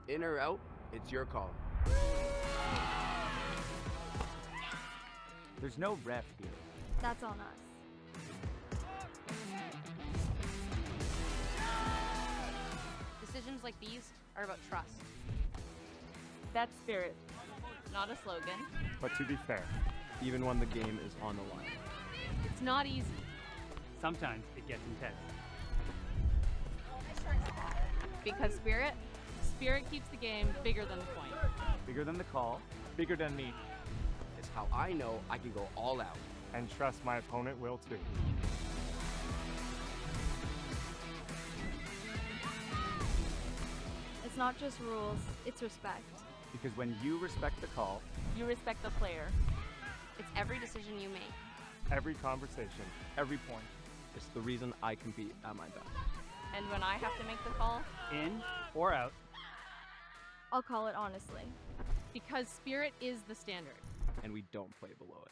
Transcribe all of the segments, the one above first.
In or out, it's your call. There's no ref here. That's on us. Decisions like these are about trust. That's spirit. Not a slogan. But to be fair, Even when the game is on the line. It's not easy. sometimes it gets intense. Because spirit keeps the game bigger than the point. bigger than the call, Bigger than me. It's how I know I can go all out. And trust my opponent will too. It's not just rules, it's respect. because when you respect the call, You respect the player. It's every decision you make. Every conversation, every point. It's the reason I compete at my best. And when I have to make the call, In or out. I'll call it honestly. because spirit is the standard. And we don't play below it.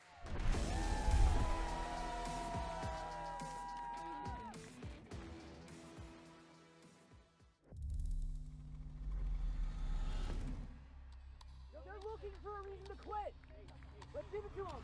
They're looking for a reason to quit. Let's give it to them.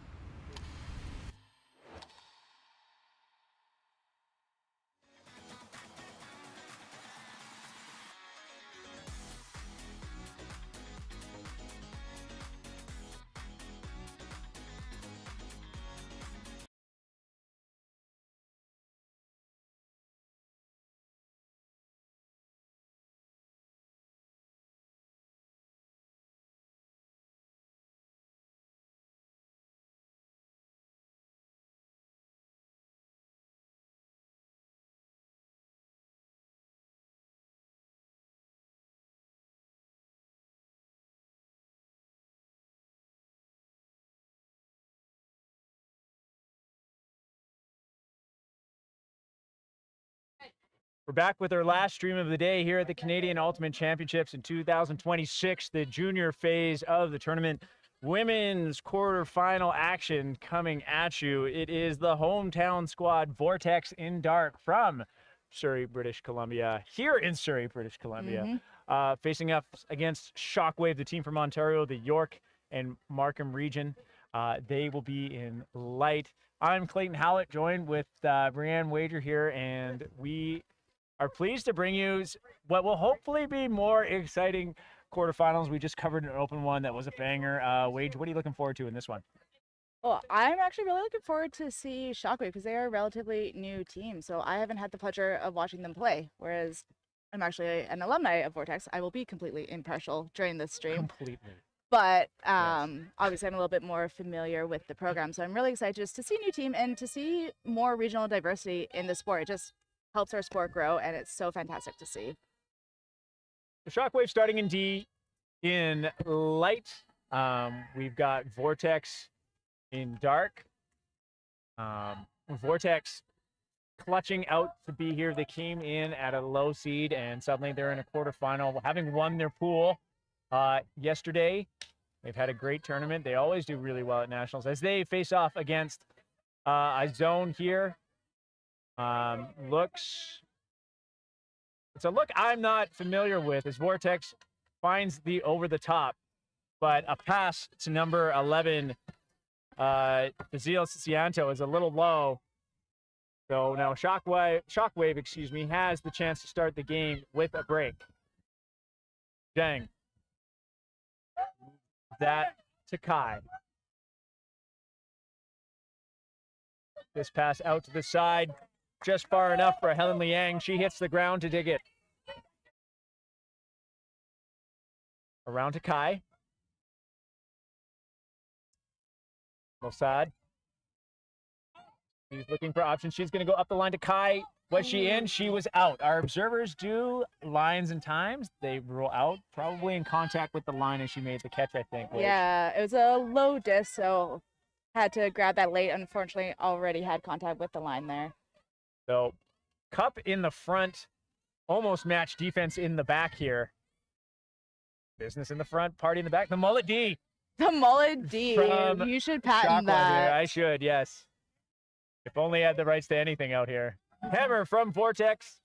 We're back with our last stream of the day here at the Canadian Ultimate Championships in 2026, the junior phase of the tournament. Women's quarterfinal action coming at you. It is the hometown squad, Vortex in dark from Surrey, British Columbia, here in Surrey, British Columbia, facing up against Shockwave, the team from Ontario, the York and Markham region. They will be in light. I'm Clayton Howlett, joined with Brianne Wager here, and we are pleased to bring you what will hopefully be more exciting quarterfinals. We just covered an open one that was a banger. Wage, what are you looking forward to in this one? Well, I'm actually really looking forward to see Shockwave because they are a relatively new team. So I haven't had the pleasure of watching them play, whereas I'm actually an alumni of Vortex. I will be completely impartial during this stream. Completely. But obviously, I'm a little bit more familiar with the program. So I'm really excited just to see a new team and to see more regional diversity in the sport. It just helps our sport grow, and it's so fantastic to see. The Shockwave starting in D in light. We've got Vortex in dark. Vortex clutching out to be here. They came in at a low seed, and suddenly they're in a quarterfinal, having won their pool yesterday. They've had a great tournament. They always do really well at nationals as they face off against a zone here. It's a look I'm not familiar with as Vortex finds the over the top, but a pass to number 11, Bazil Cianto, is a little low. So now Shockwave, excuse me, has the chance to start the game with a break. Dang. That to Kai. This pass out to the side. Just far enough for Helen Liang. She hits the ground to dig it. Around to Kai. Mossad. She's looking for options. She's going to go up the line to Kai. Was she in? She was out. Our observers do lines and times. They rule out, probably in contact with the line as she made the catch, I think. Yeah, it was a low disc, so had to grab that late. Unfortunately, already had contact with the line there. So, Cup in the front, almost match defense in the back here. Business in the front, party in the back. The mullet D The mullet D. From You should patent Shockwave there. that. I should, yes. If only I had the rights to anything out here. Hammer from Vortex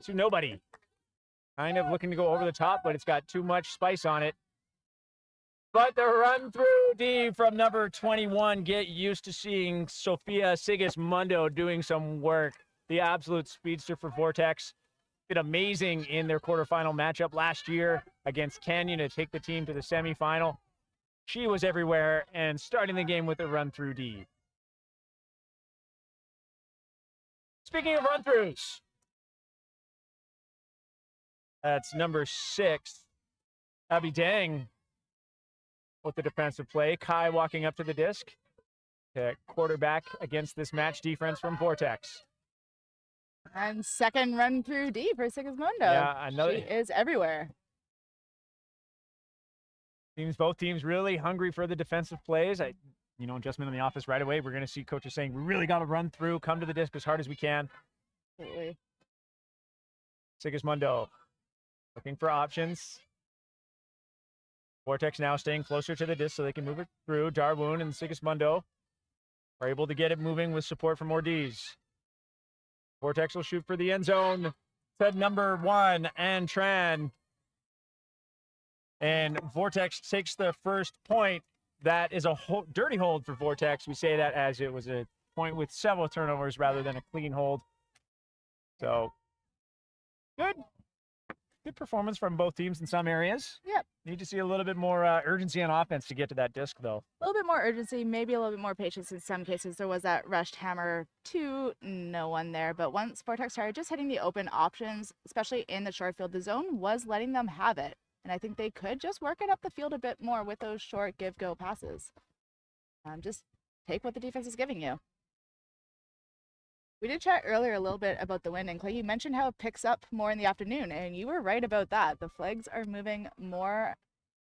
to nobody. Kind of looking to go over the top, but it's got too much spice on it. But the run through D from number 21. Get used to seeing Sophia Sigismundo doing some work. The absolute speedster for Vortex. Did amazing in their quarterfinal matchup last year against Canyon to take the team to the semifinal. She was everywhere and starting the game with a run through D. Speaking of run throughs, that's number 6. Abby Dang with the defensive play. Kai walking up to the disc to quarterback against this match defense from Vortex. And second run through D for Sigismundo. Yeah, another. She is everywhere. Seems both teams really hungry for the defensive plays. Adjustment in the office right away. We're going to see coaches saying, we really got to run through, come to the disc as hard as we can. Absolutely. Sigismundo looking for options. Vortex now staying closer to the disc so they can move it through. Darwoon and Sigismundo are able to get it moving with support from Ortiz. Vortex will shoot for the end zone to number 1, Antran. And Vortex takes the first point. That is a dirty hold for Vortex. We say that as it was a point with several turnovers rather than a clean hold. So, good performance from both teams in some areas. Yep. Need to see a little bit more urgency on offense to get to that disc, though. A little bit more urgency, maybe a little bit more patience in some cases. There was that rushed hammer to no one there. But once Vortex started just hitting the open options, especially in the short field, the zone was letting them have it. And I think they could just work it up the field a bit more with those short give-go passes. Just take what the defense is giving you. We did chat earlier a little bit about the wind, and Clay, you mentioned how it picks up more in the afternoon, and you were right about that. The flags are moving more.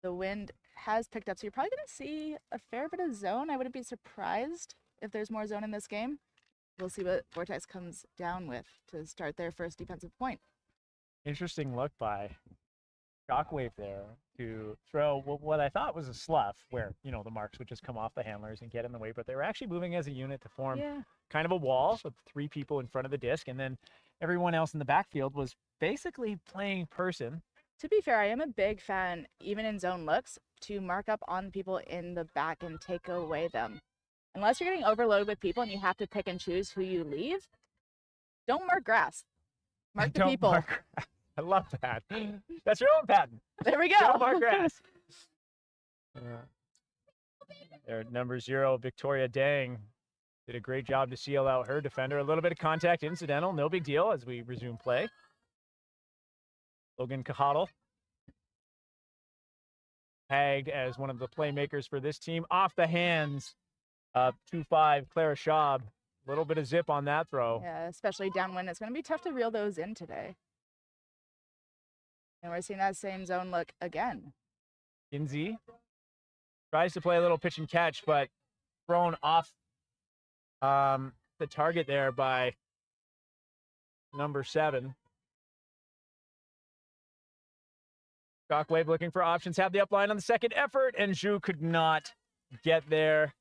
The wind has picked up, so you're probably going to see a fair bit of zone. I wouldn't be surprised if there's more zone in this game. We'll see what Vortex comes down with to start their first defensive point. Interesting look by Shockwave there to throw what I thought was a slough where, the marks would just come off the handlers and get in the way, but they were actually moving as a unit to form kind of a wall with 3 people in front of the disc, and then everyone else in the backfield was basically playing person. To be fair, I am a big fan, even in zone looks, to mark up on people in the back and take away them. Unless you're getting overloaded with people and you have to pick and choose who you leave, don't mark grass. Mark the people. I love that. That's your own patent. There we go. Don't mark grass. There, number 0, Victoria Dang, did a great job to seal out her defender. A little bit of contact, incidental, no big deal as we resume play. Logan Cajadal, tagged as one of the playmakers for this team. Off the hands of 2-5 Clara Schaub. A little bit of zip on that throw. Yeah, especially downwind. It's going to be tough to reel those in today. And we're seeing that same zone look again. Kinsey tries to play a little pitch and catch, but thrown off the target there by number 7. Shockwave looking for options, have the upline on the second effort, and Zhu could not get there.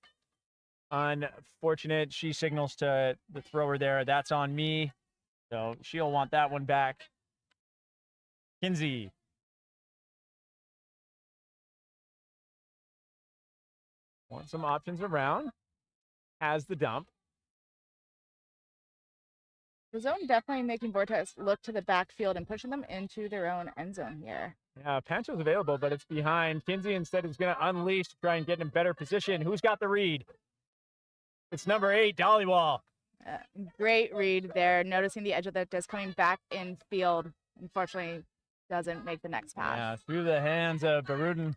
Unfortunate. She signals to the thrower there, that's on me. So she'll want that one back. Kinsey. Want some options around. Has the dump. The zone definitely making Vortex look to the backfield and pushing them into their own end zone here. Yeah, Pancho's available, but it's behind. Kinsey instead is going to unleash to try and get in better position. Who's got the read? It's number 8, Dollywall. Great read there. Noticing the edge of the disc coming back in field. Unfortunately, doesn't make the next pass. Yeah, through the hands of Baruden.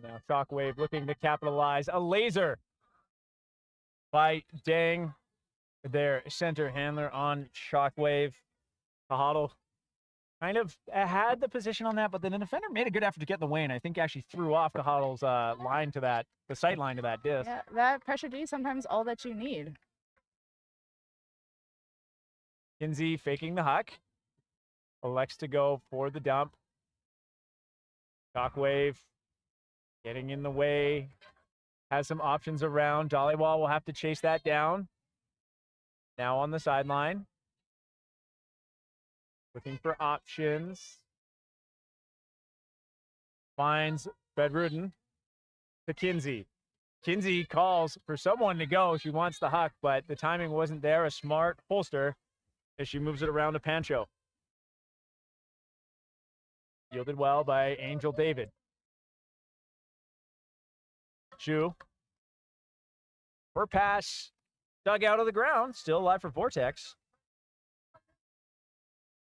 Now Shockwave looking to capitalize. A laser by Dang, their center handler on Shockwave. Cajadal kind of had the position on that, but then the defender made a good effort to get in the way, and I think actually threw off Cajadal's line to that, the sight line to that disc. Yeah, that pressure D is sometimes all that you need. Kinsey faking the huck. elects to go for the dump. Shockwave getting in the way. Has some options around. Dollywall will have to chase that down. Now on the sideline. Looking for options. Finds Bedruden to Kinsey. Kinsey calls for someone to go. She wants the huck, but the timing wasn't there. A smart holster as she moves it around to Pancho. Yielded well by Angel David. Shu. Her pass dug out of the ground. Still alive for Vortex.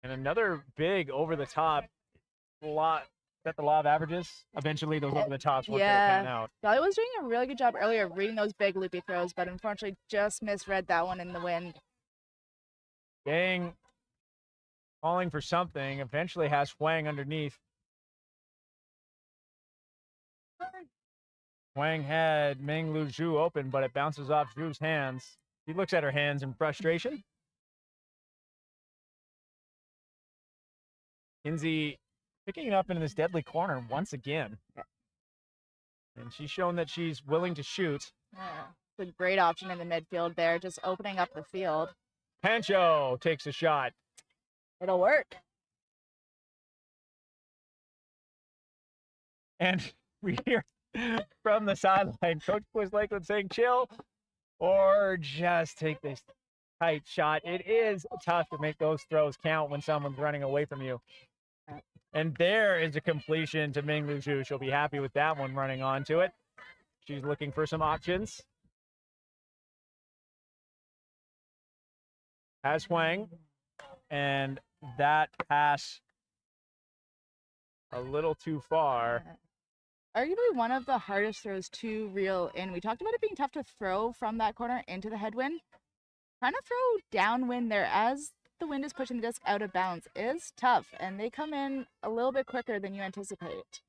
And another big over the top lot. Set the law of averages. Eventually, those over the tops won't pan out. Dolly was doing a really good job earlier of reading those big loopy throws, but unfortunately just misread that one in the wind. Gang calling for something. Eventually has Huang underneath. Huang had Meng Lu Zhu open, but it bounces off Zhu's hands. He looks at her hands in frustration. Kinsey picking it up into this deadly corner once again. And she's shown that she's willing to shoot. Yeah. It's a great option in the midfield there, just opening up the field. Pancho takes a shot. It'll work. And we hear from the sideline, Coach Lakeland saying, chill or just take this tight shot. It is tough to make those throws count when someone's running away from you. And there is a completion to Ming Lu Zhu. She'll be happy with that one running onto it. She's looking for some options. Has Huang. And that pass a little too far. Arguably one of the hardest throws to reel in. We talked about it being tough to throw from that corner into the headwind. Trying to throw downwind there as the wind is pushing the disc out of bounds is tough, and they come in a little bit quicker than you anticipate.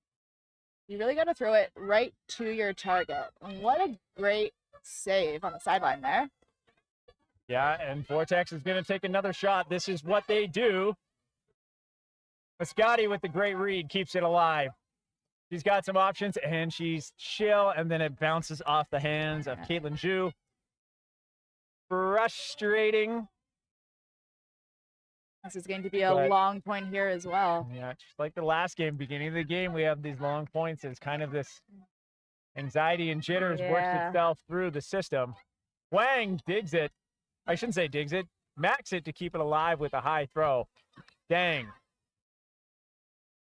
You really got to throw it right to your target. And what a great save on the sideline there. Yeah, and Vortex is going to take another shot. This is what they do. Mascotti with the great read keeps it alive. She's got some options, and she's chill, and then it bounces off the hands of Caitlin Zhu. Frustrating. This is going to be a long point here as well. Yeah, just like the last game, beginning of the game, we have these long points. It's kind of this anxiety and jitters works itself through the system. Wang digs it. I shouldn't say digs it. Max it to keep it alive with a high throw. Dang.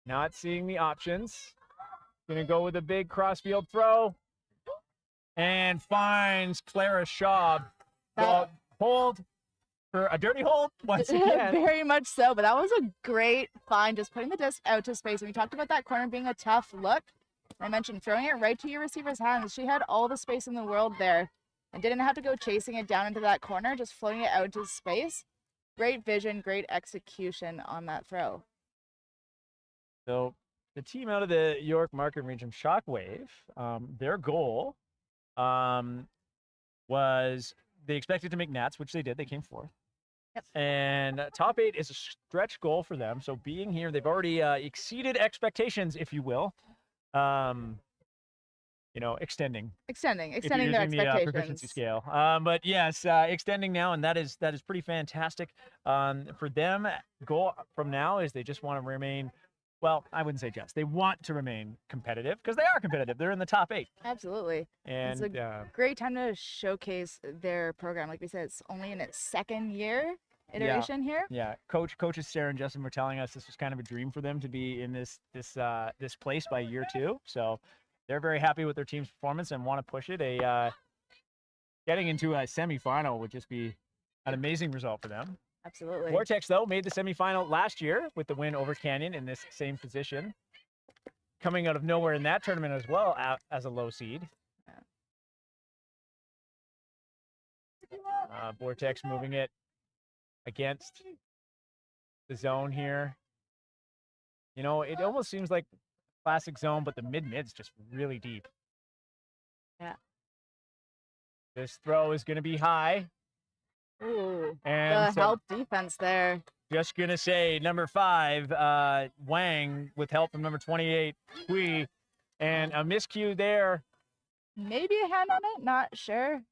Not seeing the options. Gonna go with a big crossfield throw. And finds Clara Schaub. Hold. For a dirty hold once again. Very much so, but that was a great find, just putting the disc out to space. And we talked about that corner being a tough look. I mentioned throwing it right to your receiver's hands. She had all the space in the world there and didn't have to go chasing it down into that corner, just floating it out to space. Great vision, great execution on that throw. So the team out of the York Market region, Shockwave, their goal was they expected to make nats, which they did. They came fourth. Yep. And top 8 is a stretch goal for them. So being here, they've already exceeded expectations, if you will. Extending their using expectations. The proficiency scale. But yes, extending now, and that is pretty fantastic. For them, goal from now is they just want to remain. Well, I wouldn't say just. They want to remain competitive because they are competitive. They're in the top 8. Absolutely. And it's a great time to showcase their program. Like we said, it's only in its second year iteration here. Yeah. Coaches Sarah and Justin were telling us this was kind of a dream for them to be in this place by year 2. So they're very happy with their team's performance and want to push it. Getting into a semifinal would just be an amazing result for them. Absolutely. Vortex, though, made the semifinal last year with the win over Canyon in this same position. Coming out of nowhere in that tournament as well as a low seed. Vortex moving it against the zone here. It almost seems like classic zone, but the mid-mid's just really deep. Yeah. This throw is going to be high. Ooh, And the so help defense there. just gonna say number 5, Wang, with help from number 28, Hui, and a miscue there. Maybe a hand on it, not sure.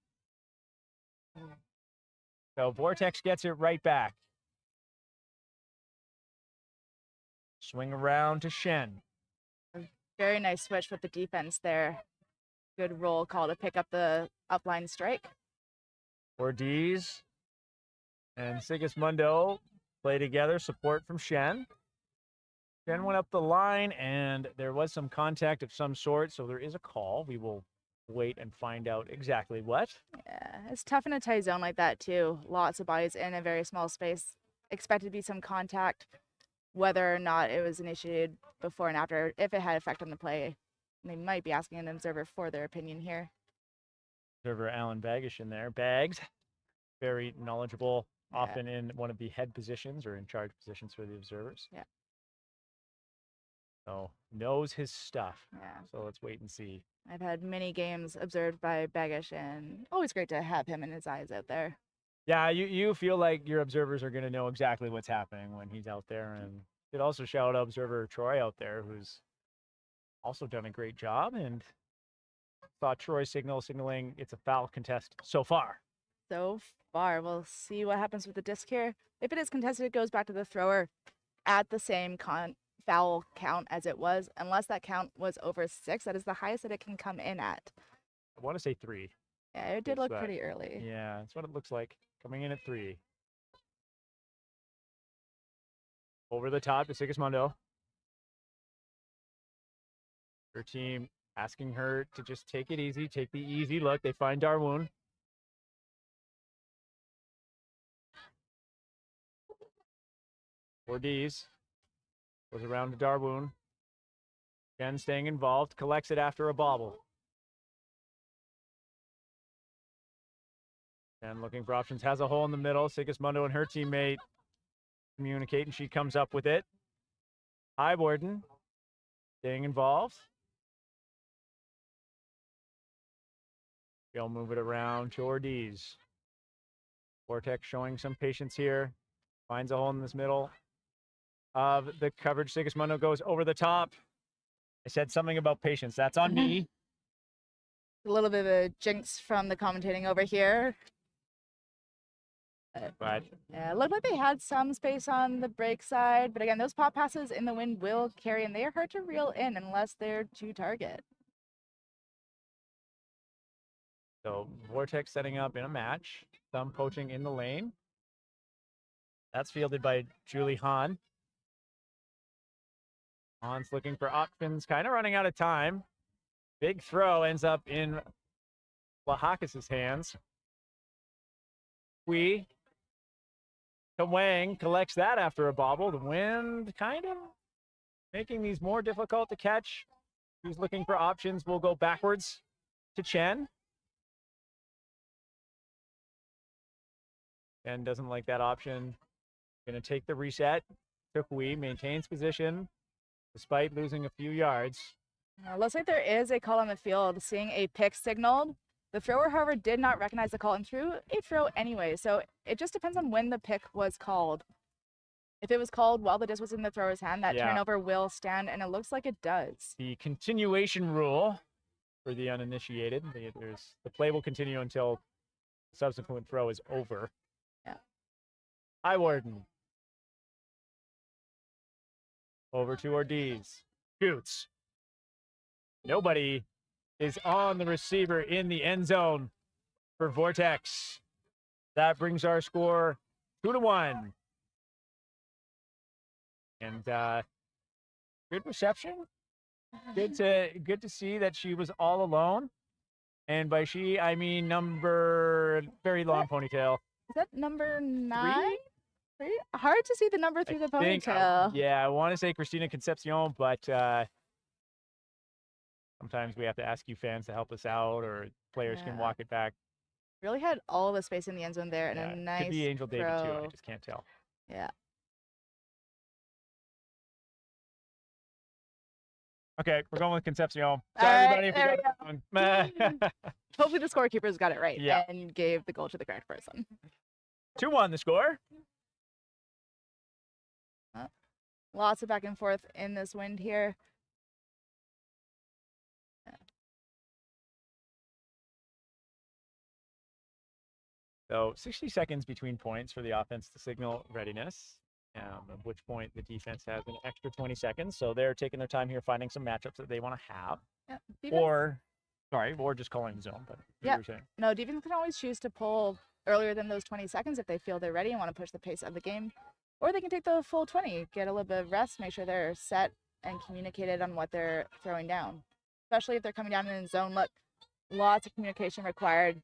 So Vortex gets it right back. Swing around to Shen. Very nice switch with the defense there. Good roll call to pick up the upline strike. Ortiz and Sigismundo play together, support from Shen. Shen went up the line, and there was some contact of some sort, so there is a call. We will wait and find out exactly what. Yeah, it's tough in a tight zone like that too. Lots of bodies in a very small space. Expected to be some contact, whether or not it was initiated before and after, if it had effect on the play. They might be asking an observer for their opinion here. Observer Alan Bagish in there. Bags, very knowledgeable, Yeah. often in one of the head positions or in charge positions for the observers. Yeah. So knows his stuff. Yeah. So let's wait and see. I've had many games observed by Bagish, and always great to have him and his eyes out there. Yeah, you feel like your observers are going to know exactly what's happening when he's out there. And could also shout out observer Troy out there, who's also done a great job, and saw Troy signaling it's a foul contest so far. So far, we'll see what happens with the disc here. If it is contested, it goes back to the thrower at the same foul count as it was, unless that count was over 6. That is the highest that it can come in at. I want to say 3. Yeah, it did It's look that. pretty early. Yeah, that's what it looks like. Coming in at 3. Over the top to Sigismundo. Her team asking her to just take it easy, take the easy look. They find Darwoon. Ortiz goes around to Darwoon. Jen staying involved, collects it after a bobble. And looking for options, has a hole in the middle. Sigismundo and her teammate communicate, and she comes up with it. High Warden staying involved. She'll move it around to Ortiz. Vortex showing some patience here. Finds a hole in this middle of the coverage. Sigismundo goes over the top. I said something about patience. That's on me. A little bit of a jinx from the commentating over here. But Yeah, it looked like they had some space on the break side, but again, those pop passes in the wind will carry, and they are hard to reel in unless they're to target. so Vortex setting up in a match. Some poaching in the lane. That's fielded by Julie Hahn. Hahn's looking for options, kind of running out of time. Big throw ends up in Lahakis' hands. Hui to Wang, collects that after a bobble. The wind kind of making these more difficult to catch. He's looking for options. We'll go backwards to Chen. Chen doesn't like that option. Gonna take the reset. To Hui, maintains position despite losing a few yards. Looks like there is a call on the field, seeing a pick signaled. The thrower, however, did not recognize the call and threw a throw anyway, so it just depends on when the pick was called. If it was called while the disc was in the thrower's hand, that Yeah. turnover will stand, and it looks like it does. The continuation rule for the uninitiated. The play will continue until subsequent throw is over. Yeah. High Warden. Over to Ortiz. Shoots. Nobody is on the receiver in the end zone for Vortex. That brings our score 2-1. And good reception. Good to see that she was all alone. And by she, I mean number very long ponytail. Is that number 9? Hard to see the number through the ponytail. Yeah, I want to say Cristina Concepcion, but sometimes we have to ask you fans to help us out, or players can Yeah. walk it back. Really had all the space in the end zone there, and Yeah, a nice could be Angel David too. I throw. just can't tell. Yeah. Okay, we're going with Concepcion. All Sorry, right, everybody, if there we got it wrong. Hopefully the scorekeepers got it right Yeah. and gave the goal to the correct person. 2-1 the score. Lots of back and forth in this wind here. So 60 seconds between points for the offense to signal readiness, at which point the defense has an extra 20 seconds. So they're taking their time here, finding some matchups that they want to have. Yeah, Or just calling the zone. But Yeah. you were saying. No, defense can always choose to pull earlier than those 20 seconds if they feel they're ready and want to push the pace of the game. Or they can take the full 20, get a little bit of rest, make sure they're set and communicated on what they're throwing down. Especially if they're coming down in zone. Look, lots of communication required.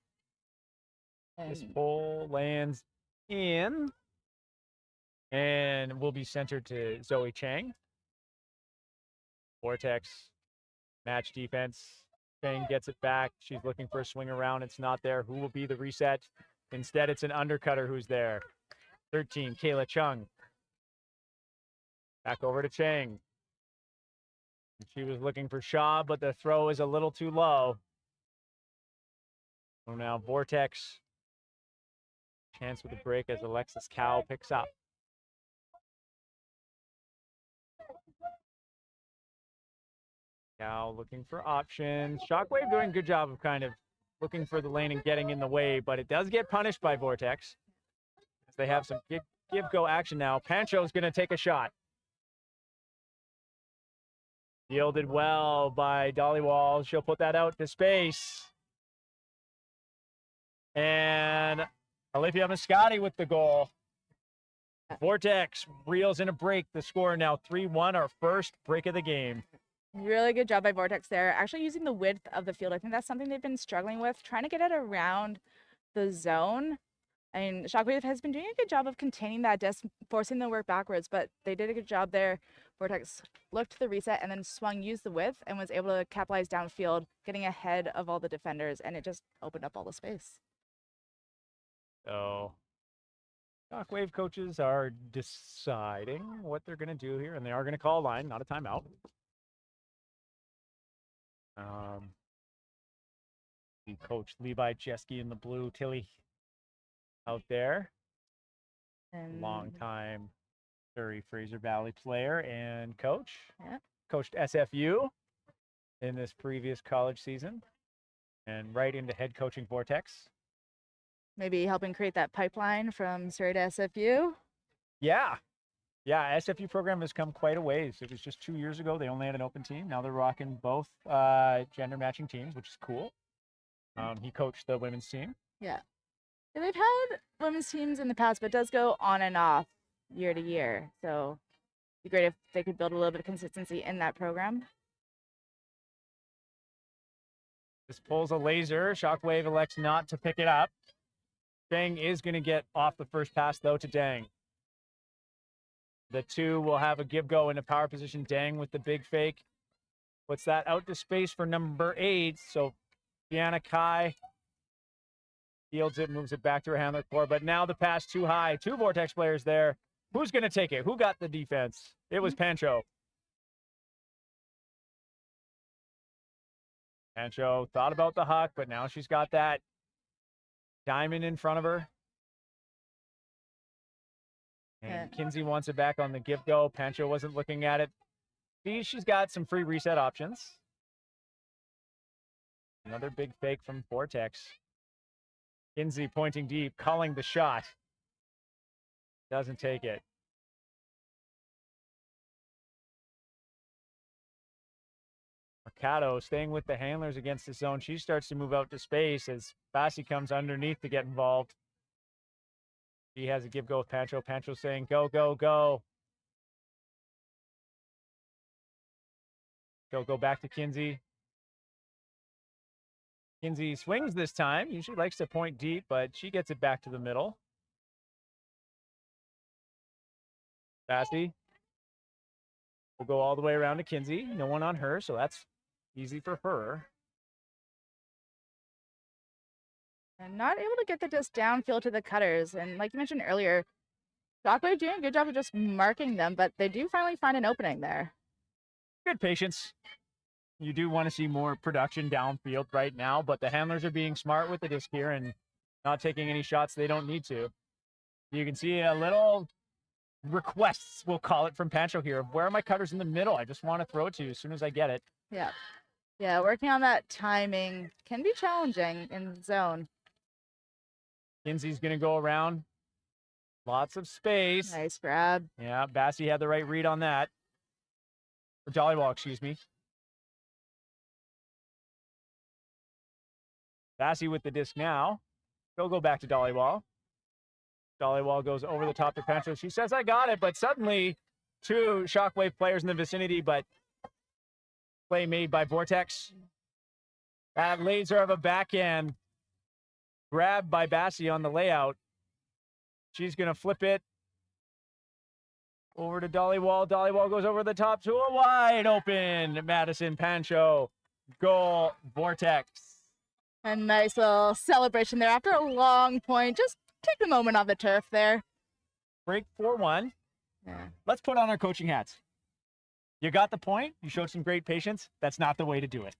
This And pull lands in and will be centered to Zoe Chang. Vortex, match defense. Chang gets it back. She's looking for a swing around. It's not there. Who will be the reset? Instead, it's an undercutter who's there. 13, Kayla Chung. Back over to Chang. She was looking for Shaw, but the throw is a little too low. So now Vortex. Chance with a break as Alexis Cow picks up. Cow looking for options. Shockwave doing a good job of kind of looking for the lane and getting in the way, but it does get punished by Vortex. As they have some give-go action now. Pancho's going to take a shot. Yielded well by Dollywall. She'll put that out to space. And Olivia Moscati with the goal. Vortex reels in a break. The score now 3-1, our first break of the game. really good job by Vortex there. Actually using the width of the field. I think that's something they've been struggling with, trying to get it around the zone. I mean, Shockwave has been doing a good job of containing that disc, forcing them to work backwards, but they did a good job there. Vortex looked to the reset and then swung, used the width, and was able to capitalize downfield, getting ahead of all the defenders, and it just opened up all the space. So Shockwave coaches are deciding what they're going to do here, and they are going to call a line, not a timeout. The coach Levi Jeske in the blue, Tilly out there. And Long-time Surrey Fraser Valley player and coach. Yeah. Coached SFU in this previous college season and right into head coaching Vortex. maybe helping create that pipeline from Surrey to SFU. Yeah. Yeah, SFU program has come quite a ways. It was just 2 years ago. They only had an open team. Now they're rocking both gender matching teams, which is cool. He coached the women's team. Yeah. And they've had women's teams in the past, but it does go on and off year to year. So it'd be great if they could build a little bit of consistency in that program. This pulls a laser. Shockwave elects not to pick it up. Dang is going to get off the first pass, though, to Dang. The two will have a give-go in a power position. Dang with the big fake. Puts that out to space for number 8. So Deanna Kai fields it, moves it back to her handler core. But now the pass too high. 2 Vortex players there. Who's going to take it? Who got the defense? It was Pancho. Pancho thought about the huck, but now she's got that diamond in front of her. And Kinsey wants it back on the give-go. Pancho wasn't looking at it. She's got some free reset options. Another big fake from Vortex. Kinsey pointing deep, calling the shot. Doesn't take it. Mercado staying with the handlers against the zone. She starts to move out to space as Bassi comes underneath to get involved. He has a give-go with Pancho. Pancho saying, go, go, go. Go back to Kinsey. Kinsey swings this time. Usually likes to point deep, but she gets it back to the middle. Bassi will go all the way around to Kinsey. No one on her, so that's easy for her. And not able to get the disc downfield to the cutters. And like you mentioned earlier, Shockwave doing a good job of just marking them, but they do finally find an opening there. Good patience. You do want to see more production downfield right now, but the handlers are being smart with the disc here and not taking any shots they don't need to. You can see a little requests, we'll call it, from Pancho here. Where are my cutters in the middle? I just want to throw it to you as soon as I get it. Yeah. Yeah, working on that timing can be challenging in zone. Kinsey's going to go around. Lots of space. Nice grab. Yeah, Bassie had the right read on that. Or Dollywall, excuse me. Bassie with the disc now. He'll go back to Dollywall. Dollywall goes over the top to Pancho. She says, I got it, but suddenly two Shockwave players in the vicinity, but play made by Vortex. That laser of a backhand grabbed by Bassie on the layout. She's going to flip it over to Dollywall. Dollywall goes over the top to a wide open Madison Pancho. Goal, Vortex. A nice little celebration there after a long point. Just take a moment on the turf there. Break 4-1. Yeah. Let's put on our coaching hats. You got the point. You showed some great patience. That's not the way to do it,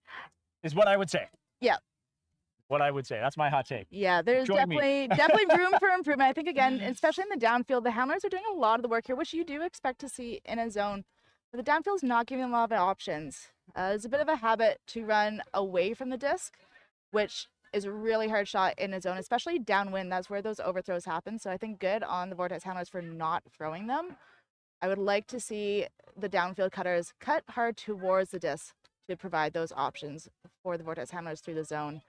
is what I would say. Yeah. What I would say. That's my hot take. Yeah, there's Join me. definitely room for improvement. I think, again, especially in the downfield, the handlers are doing a lot of the work here, which you do expect to see in a zone. But the downfield's not giving them a lot of options. It's a bit of a habit to run away from the disc, which is a really hard shot in a zone, especially downwind. That's where those overthrows happen. So I think good on the Vortex handlers for not throwing them. I would like to see the downfield cutters cut hard towards the disc to provide those options for the Vortex handlers through the zone.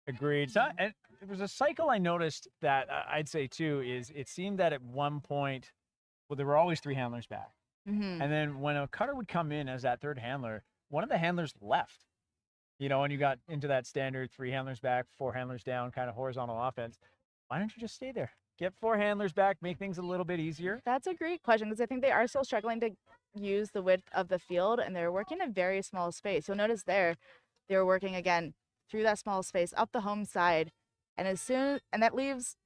Agreed. So, and there was a cycle I noticed that I'd say too is it seemed that at one point, well, there were always three handlers back. Mm-hmm. And then when a cutter would come in as that third handler, one of the handlers left. You know, and you got into that standard 3 handlers back, 4 handlers down, kind of horizontal offense. Why don't you just stay there? Get 4 handlers back, make things a little bit easier. That's a great question because I think they are still struggling to use the width of the field and they're working in a very small space. So notice there, they're working again through that small space up the home side. And that leaves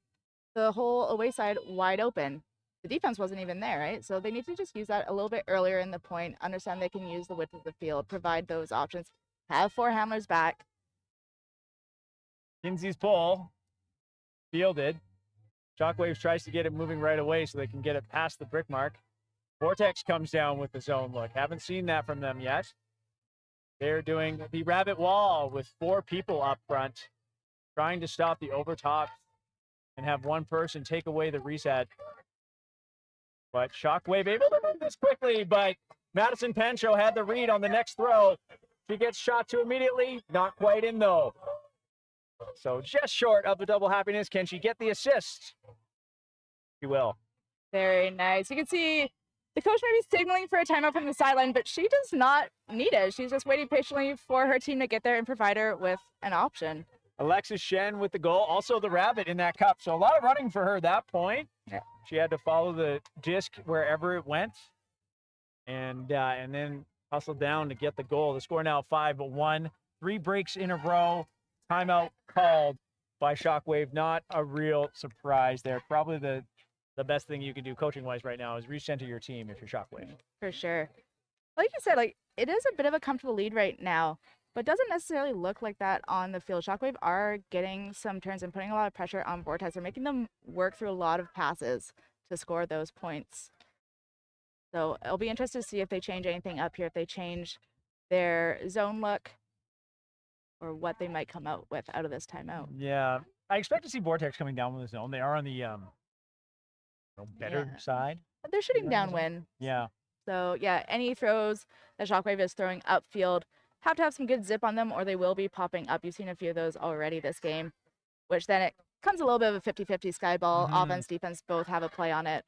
the whole away side wide open. The defense wasn't even there, right? So they need to just use that a little bit earlier in the point, understand they can use the width of the field, provide those options, have 4 handlers back. Kinsey's pull, fielded. Shockwave tries to get it moving right away so they can get it past the brick mark. Vortex comes down with the zone look. Haven't seen that from them yet. They're doing the rabbit wall with 4 people up front, trying to stop the overtops and have one person take away the reset. But Shockwave able to move this quickly, but Madison Pancho had the read on the next throw. She gets shot to immediately, not quite in though. So just short of the double happiness. Can she get the assist? She will. Very nice. You can see the coach may be signaling for a timeout from the sideline, but she does not need it. She's just waiting patiently for her team to get there and provide her with an option. Alexis Shen with the goal. Also the rabbit in that cup. So a lot of running for her at that point. Yeah. She had to follow the disc wherever it went. And then hustle down to get the goal. The score now 5-1. 3 breaks in a row. Timeout called by Shockwave. Not a real surprise there. Probably the best thing you can do coaching-wise right now is recenter your team if you're Shockwave. For sure. Like you said, it is a bit of a comfortable lead right now, but doesn't necessarily look like that on the field. Shockwave are getting some turns and putting a lot of pressure on Vortex. They're making them work through a lot of passes to score those points. So it'll be interesting to see if they change anything up here, if they change their zone look or what they might come out with out of this timeout. Yeah, I expect to see Vortex coming down with the zone. They are on the better side. They're shooting downwind. Yeah. So yeah, any throws that Shockwave is throwing upfield have to have some good zip on them or they will be popping up. You've seen a few of those already this game, which then it comes a little bit of a 50-50 sky ball. Offense, defense both have a play on it.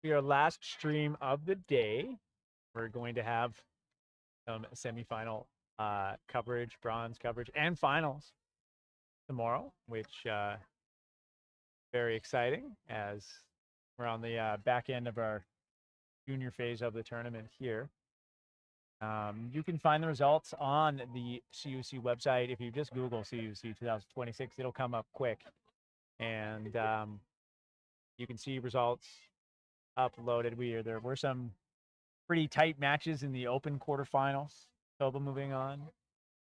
Our last stream of the day, we're going to have some semifinal coverage, bronze coverage, and finals tomorrow, which very exciting as we're on the back end of our junior phase of the tournament here. You can find the results on the CUC website. If you just Google CUC 2026, it'll come up quick. And you can see results uploaded. There were some pretty tight matches in the open quarterfinals. Toba moving on.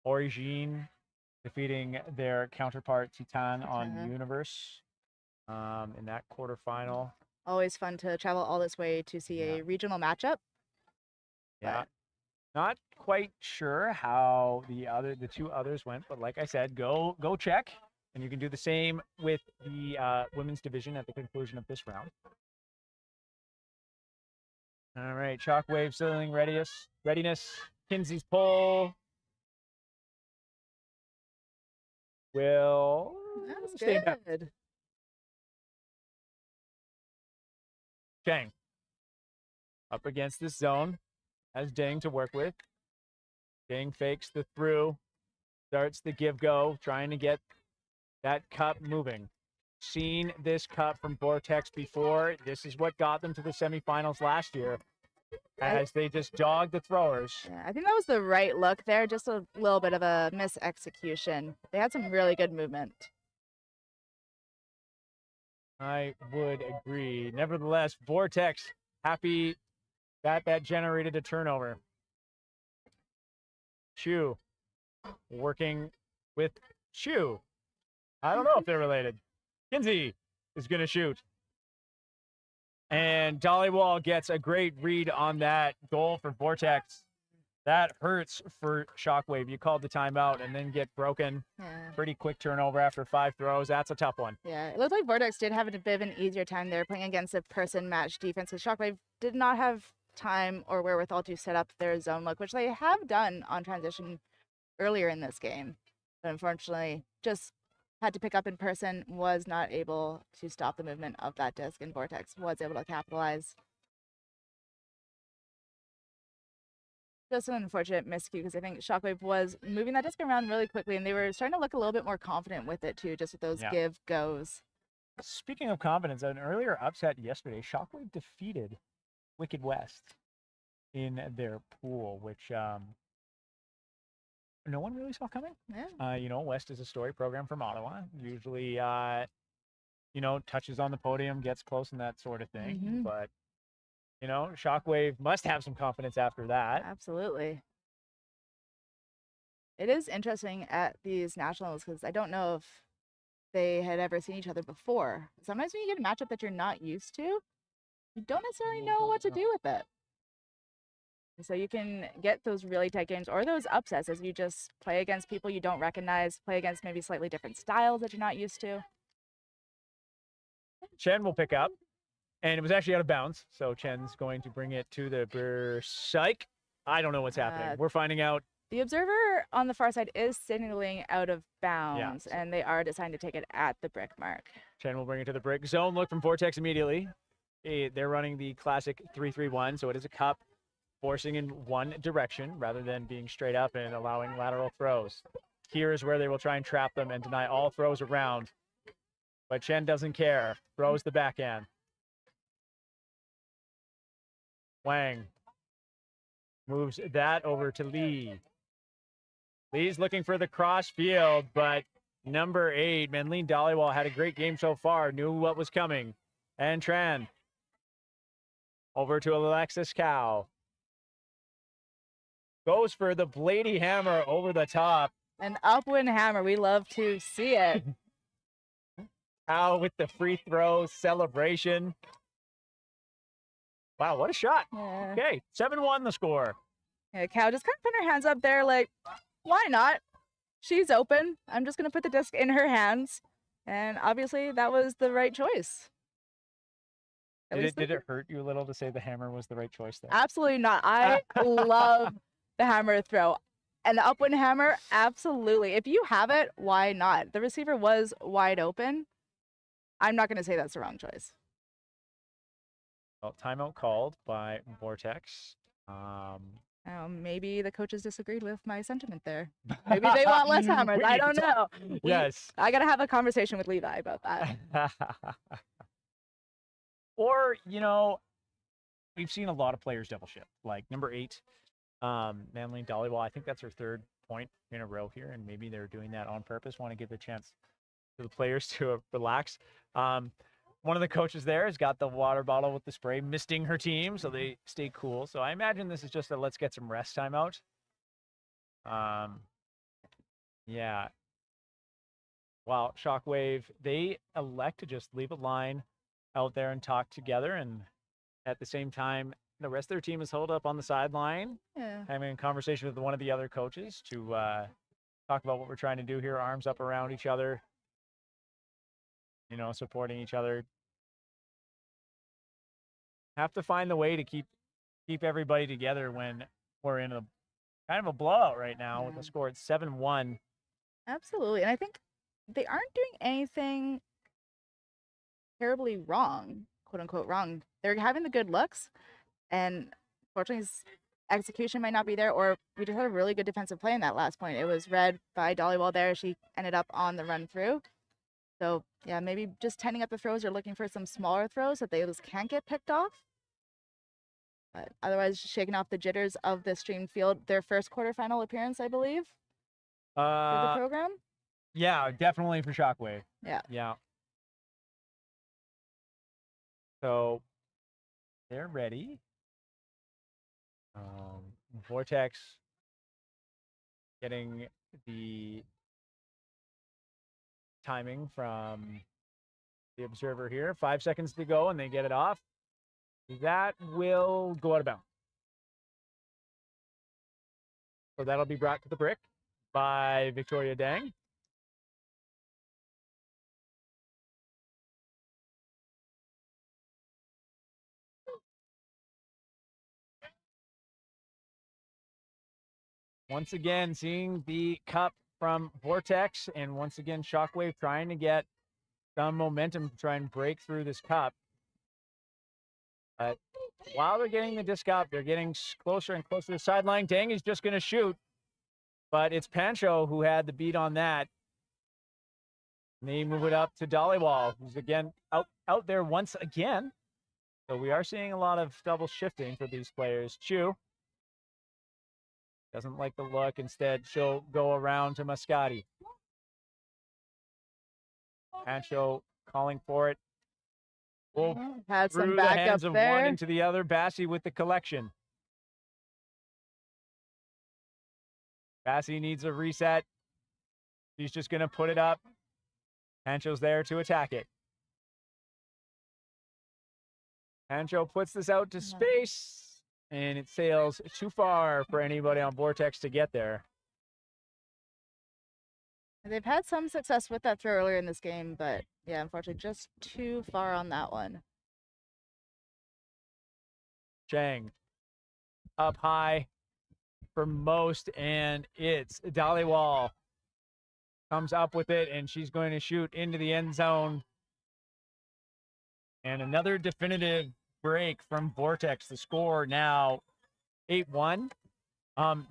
Origine defeating their counterpart Titan on Uh-huh. Universe in that quarterfinal. Always fun to travel all this way to see Yeah. a regional matchup. Yeah. But Not quite sure how the two others went, but like I said, go check, and you can do the same with the women's division at the conclusion of this round. All right, Shockwave signaling readiness. Kinsey's pull will That's stay in bounds. good. Chang up against this zone, has Ding to work with. Ding fakes the through, starts the give go, trying to get that cup moving. Seen this cup from Vortex before. This is what got them to the semifinals last year, as they just dogged the throwers. Yeah, I think that was the right look there. Just a little bit of a misexecution. They had some really good movement. I would agree. Nevertheless, Vortex happy that generated a turnover. Shu working with Shu. I don't know if they're related. Kinsey is going to shoot. And Dollywall gets a great read on that goal for Vortex. That hurts for Shockwave. You called the timeout and then get broken. Yeah. Pretty quick turnover after 5 throws. That's a tough one. Yeah, it looked like Vortex did have a bit of an easier time there playing against a person match defense, because Shockwave did not have time or wherewithal to set up their zone look, which they have done on transition earlier in this game. But unfortunately, just had to pick up in person, was not able to stop the movement of that disc, and Vortex was able to capitalize. Just an unfortunate miscue, because I think Shockwave was moving that disc around really quickly, and they were starting to look a little bit more confident with it too, just with those Yeah. give goes. Speaking of confidence, an earlier upset yesterday, Shockwave defeated Wicked West in their pool, which no one really saw coming. Yeah. West is a story program from Ottawa. Usually, touches on the podium, gets close and that sort of thing. Mhm. But, Shockwave must have some confidence after that. Absolutely. It is interesting at these nationals, because I don't know if they had ever seen each other before. Sometimes when you get a matchup that you're not used to, you don't necessarily know what to do with it. And so you can get those really tight games or those upsets as you just play against people you don't recognize, play against maybe slightly different styles that you're not used to. Chen will pick up, and it was actually out of bounds. So Chen's going to bring it to the psych. I don't know what's happening. We're finding out. The observer on the far side is signaling out of bounds, and they are deciding to take it at the brick mark. Chen will bring it to the brick zone. Look from Vortex immediately. They're running the classic 3-3-1, so it is a cup forcing in one direction rather than being straight up and allowing lateral throws. Here is where they will try and trap them and deny all throws around. But Chen doesn't care. Throws the backhand. Wang moves that over to Lee. Lee's looking for the cross field, but number 8, Manleen Dollywall, had a great game so far, knew what was coming. And Tran over to Alexis Cow. Goes for the Blady hammer over the top. An upwind hammer. We love to see it. Cow with the free throw celebration. Wow, what a shot. Yeah. Okay, 7-1 the score. Yeah, Cow just kind of put her hands up there like, why not? She's open. I'm just going to put the disc in her hands. And obviously that was the right choice. Did it hurt you a little to say the hammer was the right choice there? Absolutely not. I love the hammer throw. And the upwind hammer, absolutely. If you have it, why not? The receiver was wide open. I'm not going to say that's the wrong choice. Well, timeout called by Vortex. Maybe the coaches disagreed with my sentiment there. Maybe they want less hammers. I don't know. Yes. I got to have a conversation with Levi about that. Or, we've seen a lot of players double shift. Like number 8, Manleen Dollywall. I think that's her 3rd point in a row here, and maybe they're doing that on purpose. Want to give a chance to the players to relax. One of the coaches there has got the water bottle with the spray misting her team, so they stay cool. So I imagine this is just a let's get some rest timeout. Yeah. While Shockwave, they elect to just leave a line out there and talk together. And at the same time, the rest of their team is held up on the sideline, Yeah. having a conversation with one of the other coaches to talk about what we're trying to do here, arms up around each other, supporting each other. Have to find the way to keep everybody together when we're in a kind of a blowout right now with the score at 7-1. Absolutely. And I think they aren't doing anything terribly wrong, quote unquote wrong. They're having the good looks, and fortunately, execution might not be there, or we just had a really good defensive play in that last point. It was read by Dollywall there. She ended up on the run through. So, yeah, maybe just tightening up the throws or looking for some smaller throws that they just can't get picked off. But otherwise, shaking off the jitters of the streamed field. Their first quarterfinal appearance, I believe, for the program. Yeah, definitely for Shockwave. Yeah. Yeah. So they're ready. Vortex getting the timing from the observer here. 5 seconds to go, and they get it off. That will go out of bounds. So that'll be brought to the brick by Victoria Dang. Once again, seeing the cup from Vortex, and once again, Shockwave trying to get some momentum to try and break through this cup. But while they're getting the disc up, they're getting closer and closer to the sideline. Dang is just going to shoot, but it's Pancho who had the beat on that. And they move it up to Dollywall, who's again out there once again. So we are seeing a lot of double shifting for these players. Chu doesn't like the look. Instead, she'll go around to Mascati. Pancho calling for it. Had some Through the backup hands of there. one into the other. Bassie with the collection. Bassie needs a reset. She's just going to put it up. Pancho's there to attack it. Pancho puts this out to space, and it sails too far for anybody on Vortex to get there. They've had some success with that throw earlier in this game, but yeah, unfortunately, just too far on that one. Chang up high for most, and it's Dollywall comes up with it, and she's going to shoot into the end zone. And another definitive break from Vortex. The score now 8-1.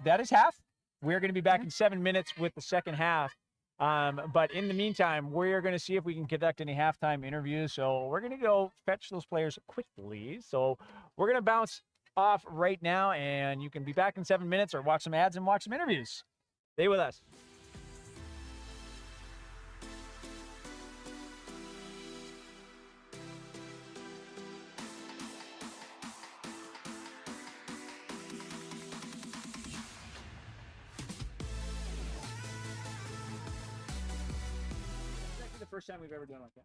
That is half. We're going to be back in 7 minutes with the second half. But in the meantime, we're going to see if we can conduct any halftime interviews. So we're going to go fetch those players quickly. So we're going to bounce off right now, and you can be back in 7 minutes or watch some ads and watch some interviews. Stay with us. First time we've ever done like that.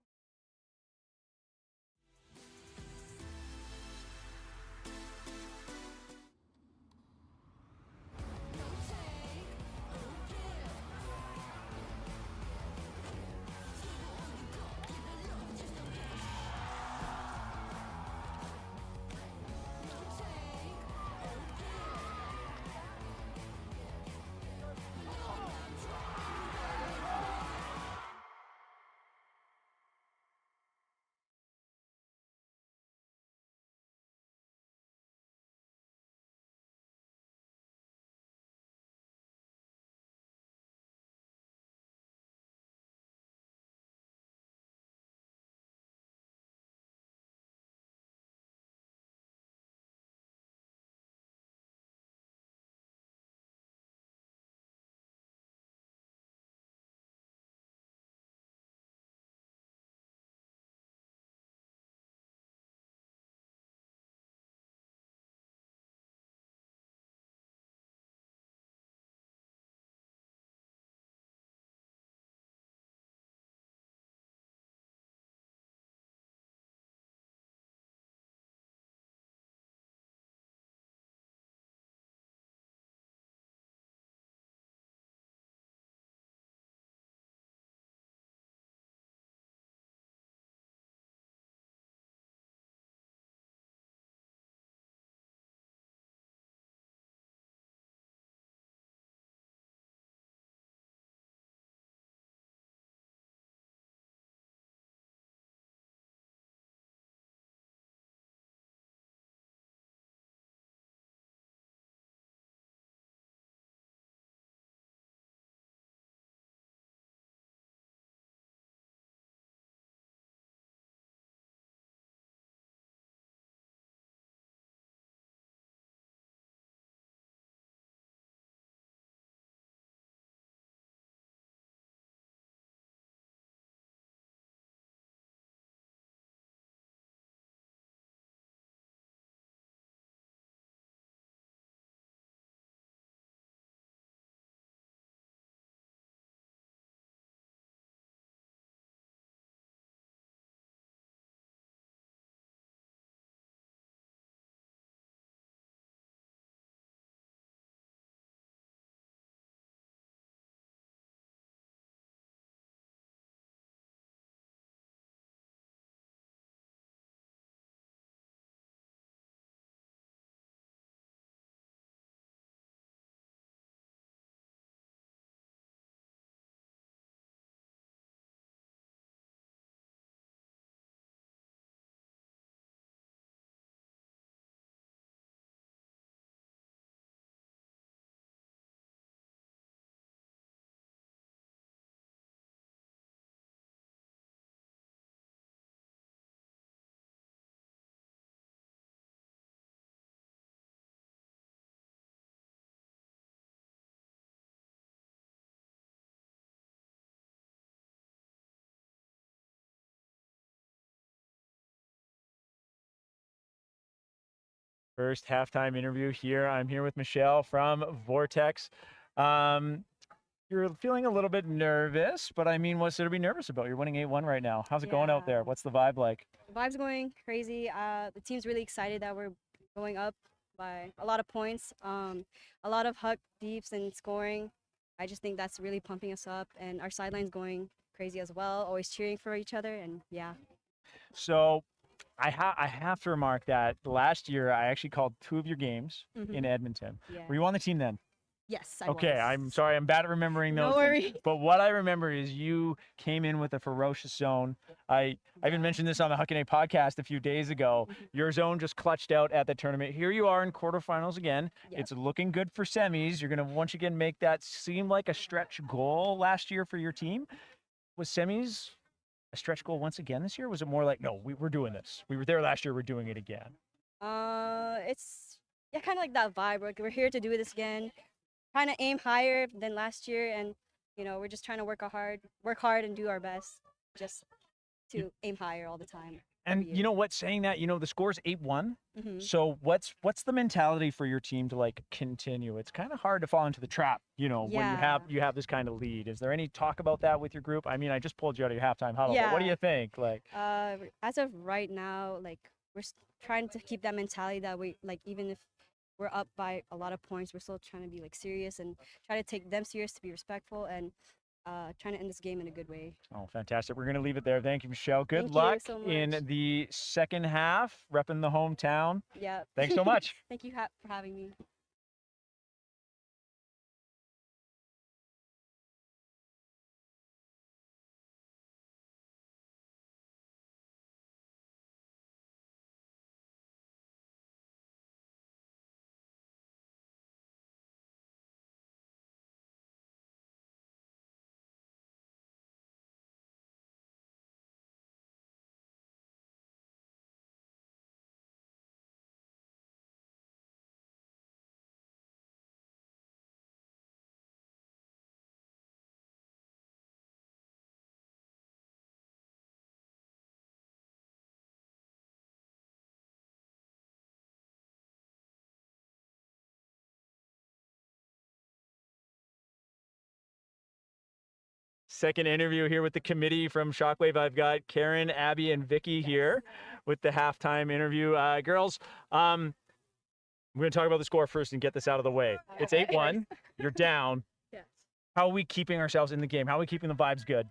First halftime interview here. I'm here with Michelle from Vortex. You're feeling a little bit nervous, but I mean, what's there to be nervous about? You're winning 8-1 right now. How's it going out there? What's the vibe like? The vibe's going crazy. The team's really excited that we're going up by a lot of points, a lot of huck deeps and scoring. I just think that's really pumping us up, and our sideline's going crazy as well, always cheering for each other, and yeah. So I have to remark that last year I actually called 2 of your games in Edmonton. Yeah. Were you on the team then? Yes, I Okay, was. I'm sorry, I'm bad at remembering those. No worries. But what I remember is you came in with a ferocious zone. I even mentioned this on the Huck and A podcast a few days ago. Your zone just clutched out at the tournament. Here you are in quarterfinals again. Yep. It's looking good for semis. You're going to once again make that seem like a stretch goal last year for your team. Was semis a stretch goal once again this year? Or was it more like, no, we're doing this. We were there last year, we're doing it again? It's kind of like that vibe. We're here to do this again. Trying to aim higher than last year, and we're just trying to work hard and do our best just to aim higher all the time. And you know what, saying that, the score's 8-1. So what's the mentality for your team to like continue? It's kind of hard to fall into the trap, when you have this kind of lead. Is there any talk about that with your group? I mean, I just pulled you out of your halftime huddle, but what do you think? Like, as of right now, like we're trying to keep that mentality that we even if we're up by a lot of points, we're still trying to be like serious and try to take them serious, to be respectful, and trying to end this game in a good way. Oh, fantastic. We're going to leave it there. Thank you, Michelle. Good Thank luck you so much. in the second half, repping the hometown. Yeah. Thanks so much. Thank you for having me. Second interview here with the committee from Shockwave. I've got Karen, Abby, and Vicky here with the halftime interview. Girls, I'm going to talk about the score first and get this out of the way. It's 8-1. You're down. Yes. How are we keeping ourselves in the game? How are we keeping the vibes good?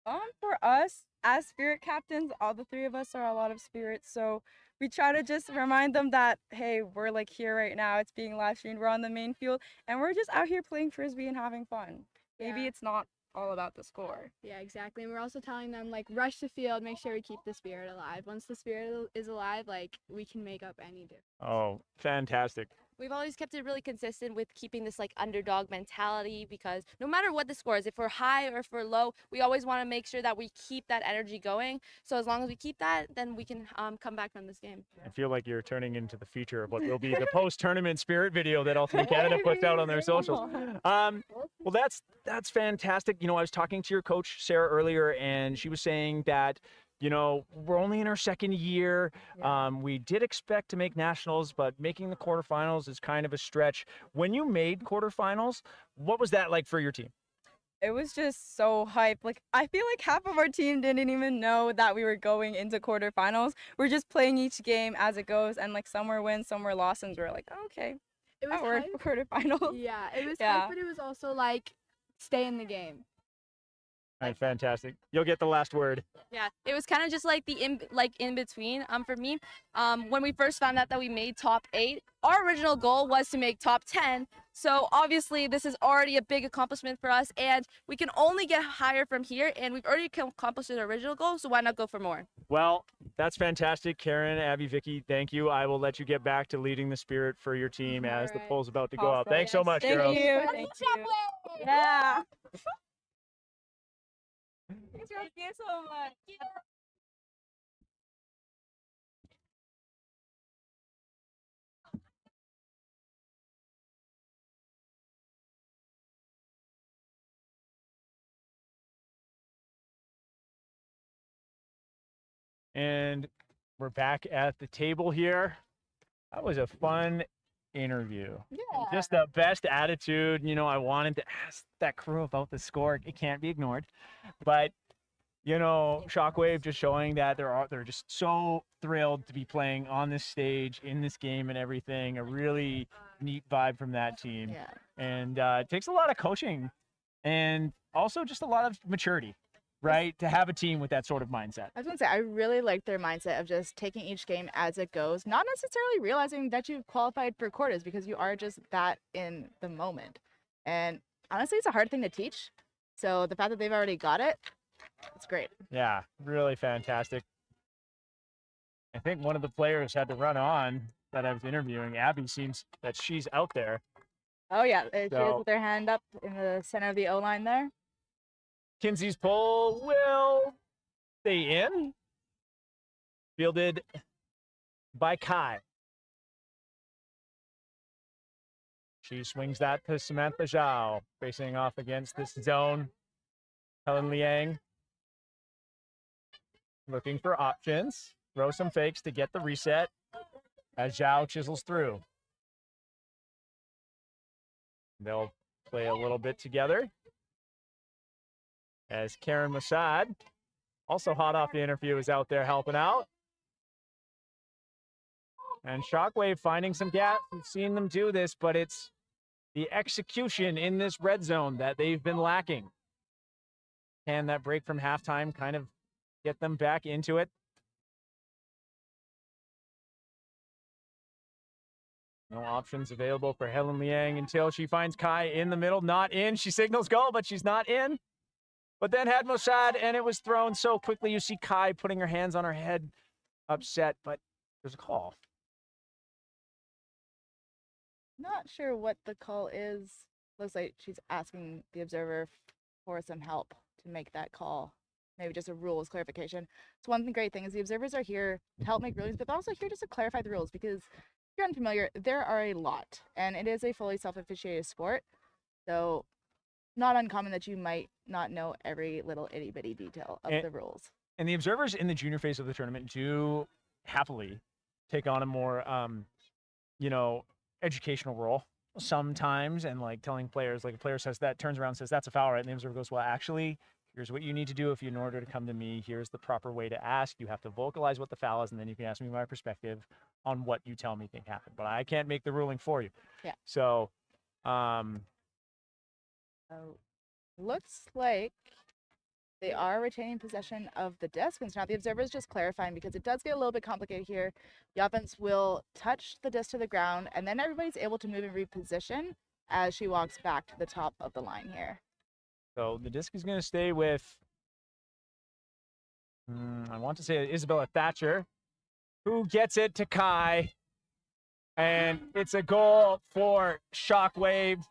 For us, as spirit captains, all the 3 of us are a lot of spirits, so we try to just remind them that, hey, we're like here right now, it's being live streamed, we're on the main field, and we're just out here playing Frisbee and having fun. Maybe it's not all about the score. Yeah, exactly. And we're also telling them, like, rush the field, make sure we keep the spirit alive. Once the spirit is alive, like, we can make up any difference. Oh, fantastic. We've always kept it really consistent with keeping this like underdog mentality, because no matter what the score is, if we're high or if we're low, we always want to make sure that we keep that energy going. So as long as we keep that, then we can come back from this game. I feel like you're turning into the feature of what will be the post-tournament spirit video that Ultimate Canada puts out on their socials. Well, that's fantastic. I was talking to your coach, Sarah, earlier, and she was saying that we're only in our second year. We did expect to make nationals, but making the quarterfinals is kind of a stretch. When you made quarterfinals, what was that like for your team? It was just so hype. Like, I feel like half of our team didn't even know that we were going into quarterfinals. We're just playing each game as it goes, and like some were wins, some were losses, and we're like, oh, okay, It was we're hype. quarterfinals. Yeah, it was Yeah. hype, but it was also like, stay in the game. All right, fantastic. You'll get the last word. Yeah, it was kind of just like the in between. For me, when we first found out that we made top 8, our original goal was to make top 10. So obviously this is already a big accomplishment for us, and we can only get higher from here. And we've already accomplished our original goal, so why not go for more? Well, that's fantastic. Karen, Abby, Vicky, thank you. I will let you get back to leading the spirit for your team as the poll's about to go up. Thanks so much, Thank girls. you. Thank you. Yeah. Thank you so much. And we're back at the table here. That was a fun interview. Yeah. Just the best attitude. You know, I wanted to ask that crew about the score. It can't be ignored. But, you know, Shockwave just showing that they're just so thrilled to be playing on this stage, in this game and everything. A really neat vibe from that team. Yeah. And it takes a lot of coaching and also just a lot of maturity, right? To have a team with that sort of mindset. I was gonna say, I really like their mindset of just taking each game as it goes, not necessarily realizing that you've qualified for quarters because you are just that in the moment. And honestly, it's a hard thing to teach. So the fact that they've already got it, it's great. Yeah, really fantastic. I think one of the players had to run on that I was interviewing. Abby seems that she's out there. Oh yeah, she is So- with their hand up in the center of the O line there. Kinsey's pull will stay in. Fielded by Kai. She swings that to Samantha Zhao, facing off against this zone. Helen Liang looking for options. Throw some fakes to get the reset as Zhao chisels through. They'll play a little bit together. As Karen Masad, also hot off the interview, is out there helping out. And Shockwave finding some gaps. We've seen them do this, but it's the execution in this red zone that they've been lacking. Can that break from halftime kind of get them back into it? No options available for Helen Liang until she finds Kai in the middle. Not in. She signals go, but she's not in. But then had Mossad, and it was thrown so quickly. You see Kai putting her hands on her head, upset, but there's a call. Not sure what the call is. Looks like she's asking the observer for some help to make that call. Maybe just a rules clarification. So one great thing is the observers are here to help make rulings, but they're also here just to clarify the rules because if you're unfamiliar, there are a lot, and it is a fully self-officiated sport. So not uncommon that you might not know every little itty-bitty detail of the rules. And the observers in the junior phase of the tournament do happily take on a more, you know, educational role sometimes, and like telling players, like a player says that, turns around and says that's a foul, right? And the observer goes, well, actually, here's what you need to do if you, in order to come to me, here's the proper way to ask. You have to vocalize what the foul is, and then you can ask me my perspective on what you tell me think happened. But I can't make the ruling for you. Yeah. So, looks like they are retaining possession of the disc. And so now the observer is just clarifying because it does get a little bit complicated here. The offense will touch the disc to the ground, and then everybody's able to move and reposition as she walks back to the top of the line here. So the disc is going to stay with, I want to say Isabella Thatcher, who gets it to Kai. And it's a goal for Shockwave.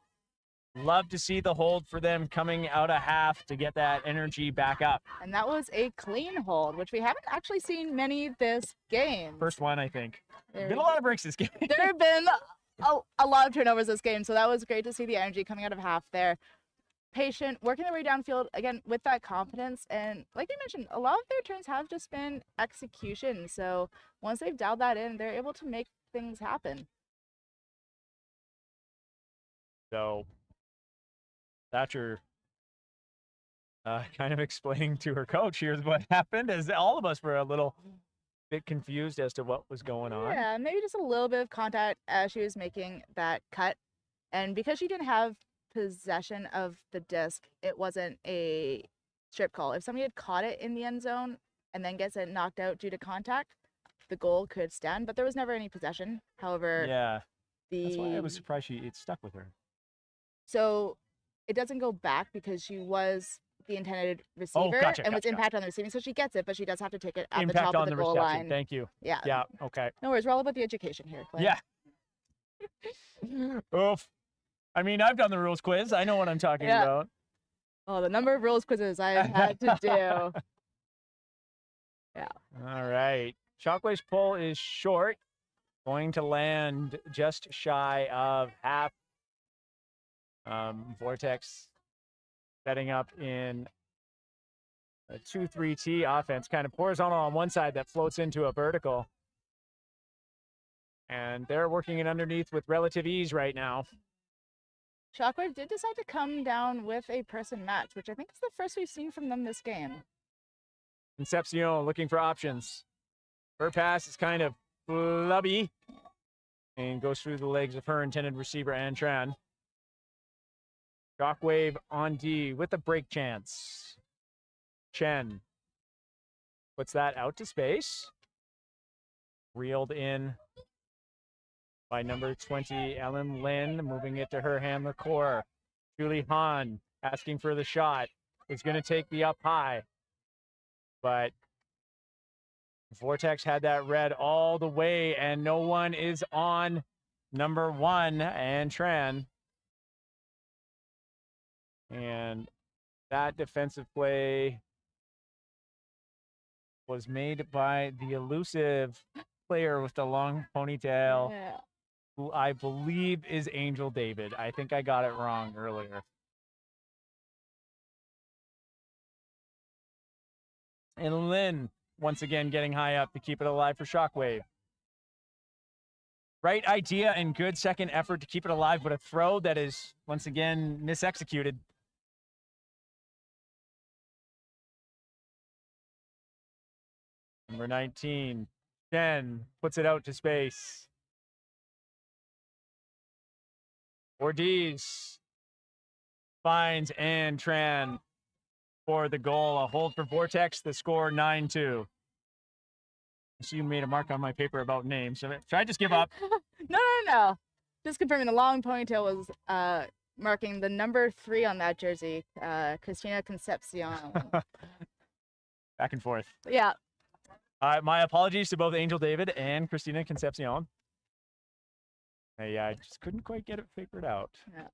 Love to see the hold for them coming out of half to get that energy back up. And that was a clean hold, which we haven't actually seen many this game. First one, I think. Been a lot of breaks this game. There have been a lot of turnovers this game, so that was great to see the energy coming out of half there. Patient, working their way downfield, again, with that confidence. And like you mentioned, a lot of their turns have just been execution. So once they've dialed that in, they're able to make things happen. So Thatcher kind of explaining to her coach, here's what happened, as all of us were a little bit confused as to what was going on. Yeah, maybe just a little bit of contact as she was making that cut. And because she didn't have possession of the disc, it wasn't a strip call. If somebody had caught it in the end zone and then gets it knocked out due to contact, the goal could stand, but there was never any possession. However, yeah, that's why I was surprised it stuck with her. So it doesn't go back because she was the intended receiver and was impact on the receiving. So she gets it, but she does have to take it at the top of the goal line. Thank you. Yeah. Yeah. Okay. No worries. We're all about the education here, Claire. Yeah. Oof. I mean, I've done the rules quiz. I know what I'm talking about. Oh, the number of rules quizzes I have had to do. Yeah. All right. Shockwave's pull is short. Going to land just shy of half. Vortex setting up in a 2-3-T offense. Kind of horizontal on one side that floats into a vertical. And they're working it underneath with relative ease right now. Shockwave did decide to come down with a person match, which I think is the first we've seen from them this game. Concepcion looking for options. Her pass is kind of flubby and goes through the legs of her intended receiver, Antran. Shockwave on D with a break chance. Chen puts that out to space. Reeled in by number 20, Ellen Lin, moving it to her hand, the core. Julie Han asking for the shot. Is going to take the up high. But Vortex had that read all the way, and no one is on number 1, Antran. And that defensive play was made by the elusive player with the long ponytail, who I believe is Angel David. I think I got it wrong earlier. And Lynn, once again, getting high up to keep it alive for Shockwave. Right idea and good second effort to keep it alive, but a throw that is, once again, misexecuted. Number 19, Jen puts it out to space. Ortiz finds Antran for the goal. A hold for Vortex, the score 9-2. I see you made a mark on my paper about names. Should I just give up? No. Just confirming the long ponytail was marking the number 3 on that jersey, Christina Concepcion. Back and forth. Yeah. My apologies to both Angel David and Christina Concepcion. Yeah, I just couldn't quite get it figured out. Yeah.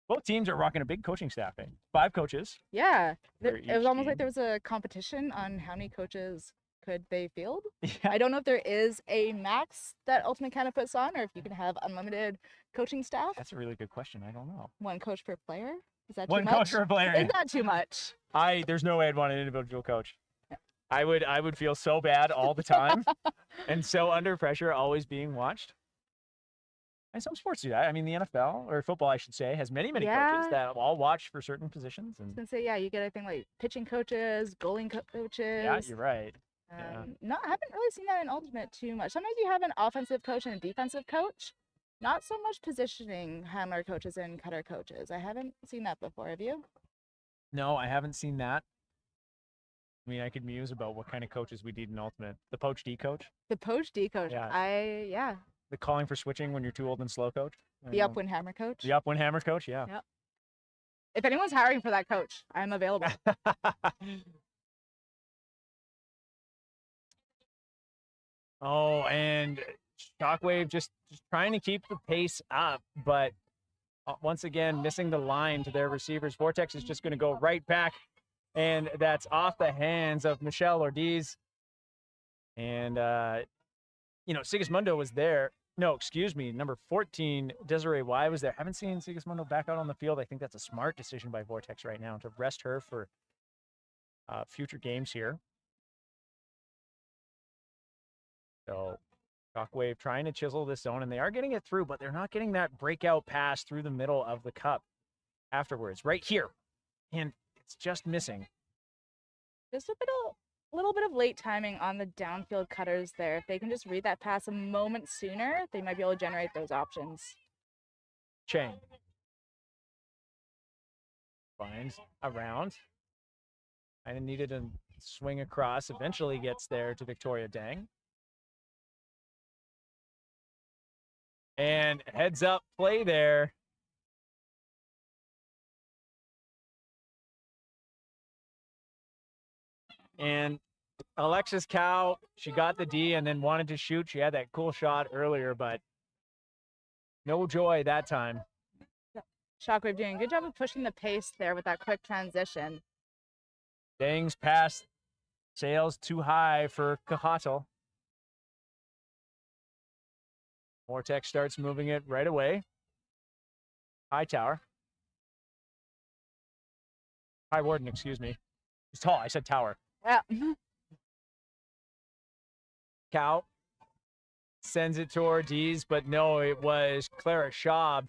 Both teams are rocking a big coaching staff. 5 coaches. Yeah. for It was almost each like there was a competition on how many coaches could they field. Yeah. I don't know if there is a max that Ultimate kind of puts on, or if you can have unlimited coaching staff. That's a really good question. I don't know. 1 coach per player? Is that One too much? coach per player. Is that too much? There's no way I'd want an individual coach. I would feel so bad all the time and so under pressure, always being watched. And some sports do that. I mean, the NFL, or football, I should say, has many coaches that all watch for certain positions. I was And gonna say, yeah, you get I think like pitching coaches, goaling coaches. yeah, you're right. I haven't really seen that in Ultimate too much. Sometimes you have an offensive coach and a defensive coach. Not so much positioning handler coaches and cutter coaches. I haven't seen that before. Have you? No, I haven't seen that. I mean, I could muse about what kind of coaches we need in Ultimate. The poach D coach, The poach D coach. Yeah. the calling for switching when you're too old and slow coach. The upwind hammer coach. The upwind hammer coach, yeah. Yep. If anyone's hiring for that coach, I'm available. Oh, and Shockwave just trying to keep the pace up, but once again, missing the line to their receivers. Vortex is just going to go right back, and that's off the hands of Michelle Ortiz. And, Sigismundo was there. No, excuse me, number 14, Desiree Y was there. Haven't seen Sigismundo back out on the field. I think that's a smart decision by Vortex right now to rest her for future games here. So Shockwave trying to chisel this zone, and they are getting it through, but they're not getting that breakout pass through the middle of the cup afterwards, right here. And it's just missing. Just a little bit of late timing on the downfield cutters there. If they can just read that pass a moment sooner, they might be able to generate those options. Chang finds around. I needed to swing across, eventually gets there to Victoria Dang. And heads up play there. And Alexis Cow, she got the D and then wanted to shoot. She had that cool shot earlier, but no joy that time. Shockwave doing a good job of pushing the pace there with that quick transition. Dang's pass sails too high for Kahato. Vortex starts moving it right away. High Tower. High Warden, excuse me. He's tall. I said tower. Yeah. Cow sends it to Ortiz, but no, it was Clara Schaub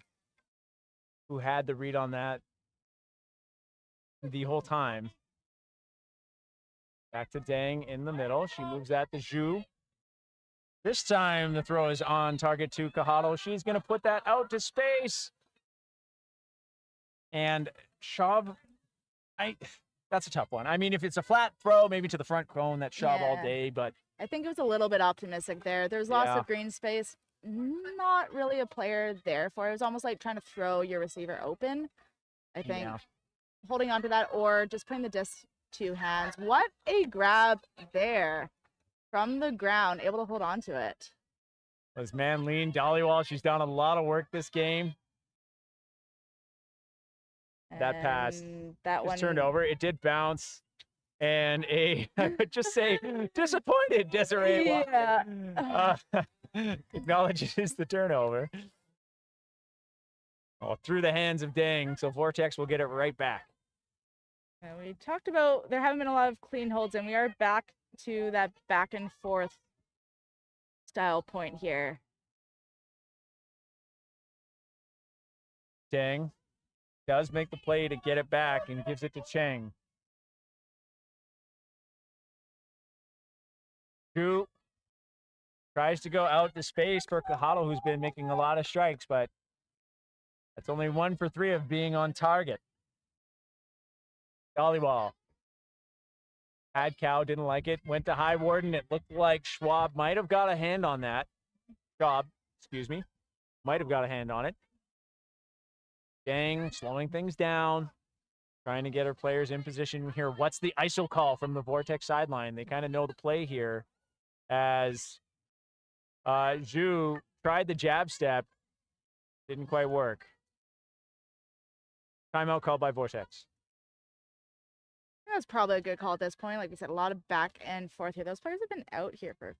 who had the read on that the whole time. Back to Dang in the middle. She moves that to Zhu. This time the throw is on target to Cajado. She's going to put that out to space. And Schaub, that's a tough one. I mean, if it's a flat throw, maybe to the front cone, that's Schaub all day, but I think it was a little bit optimistic there. There's lots Yeah. of green space. Not really a player there for it. It was almost like trying to throw your receiver open. I think Yeah. holding on to that or just putting the disc to hands. What a grab there from the ground, able to hold on to it. was man lean. Dollywall, she's done a lot of work this game. That pass And that just one turned over. It did bounce. And I would just say, disappointed Desiree Yeah. acknowledges the turnover. Oh, through the hands of Dang. So Vortex will get it right back. And we talked about there haven't been a lot of clean holds, and we are back to that back and forth style point here. Dang does make the play to get it back and gives it to Cheng. Zhu tries to go out to space for Cajado, who's been making a lot of strikes, but that's only 1 for 3 of being on target. Dollywall. Had Cow, didn't like it. Went to High Warden. It looked like Schwab might have got a hand on that. Excuse me. Might have got a hand on it. Dang, slowing things down. Trying to get her players in position here. What's the ISO call from the Vortex sideline? They kind of know the play here as Zhu tried the jab step. Didn't quite work. Timeout called by Vortex. That's probably a good call at this point. Like we said, a lot of back and forth here. Those players have been out here for a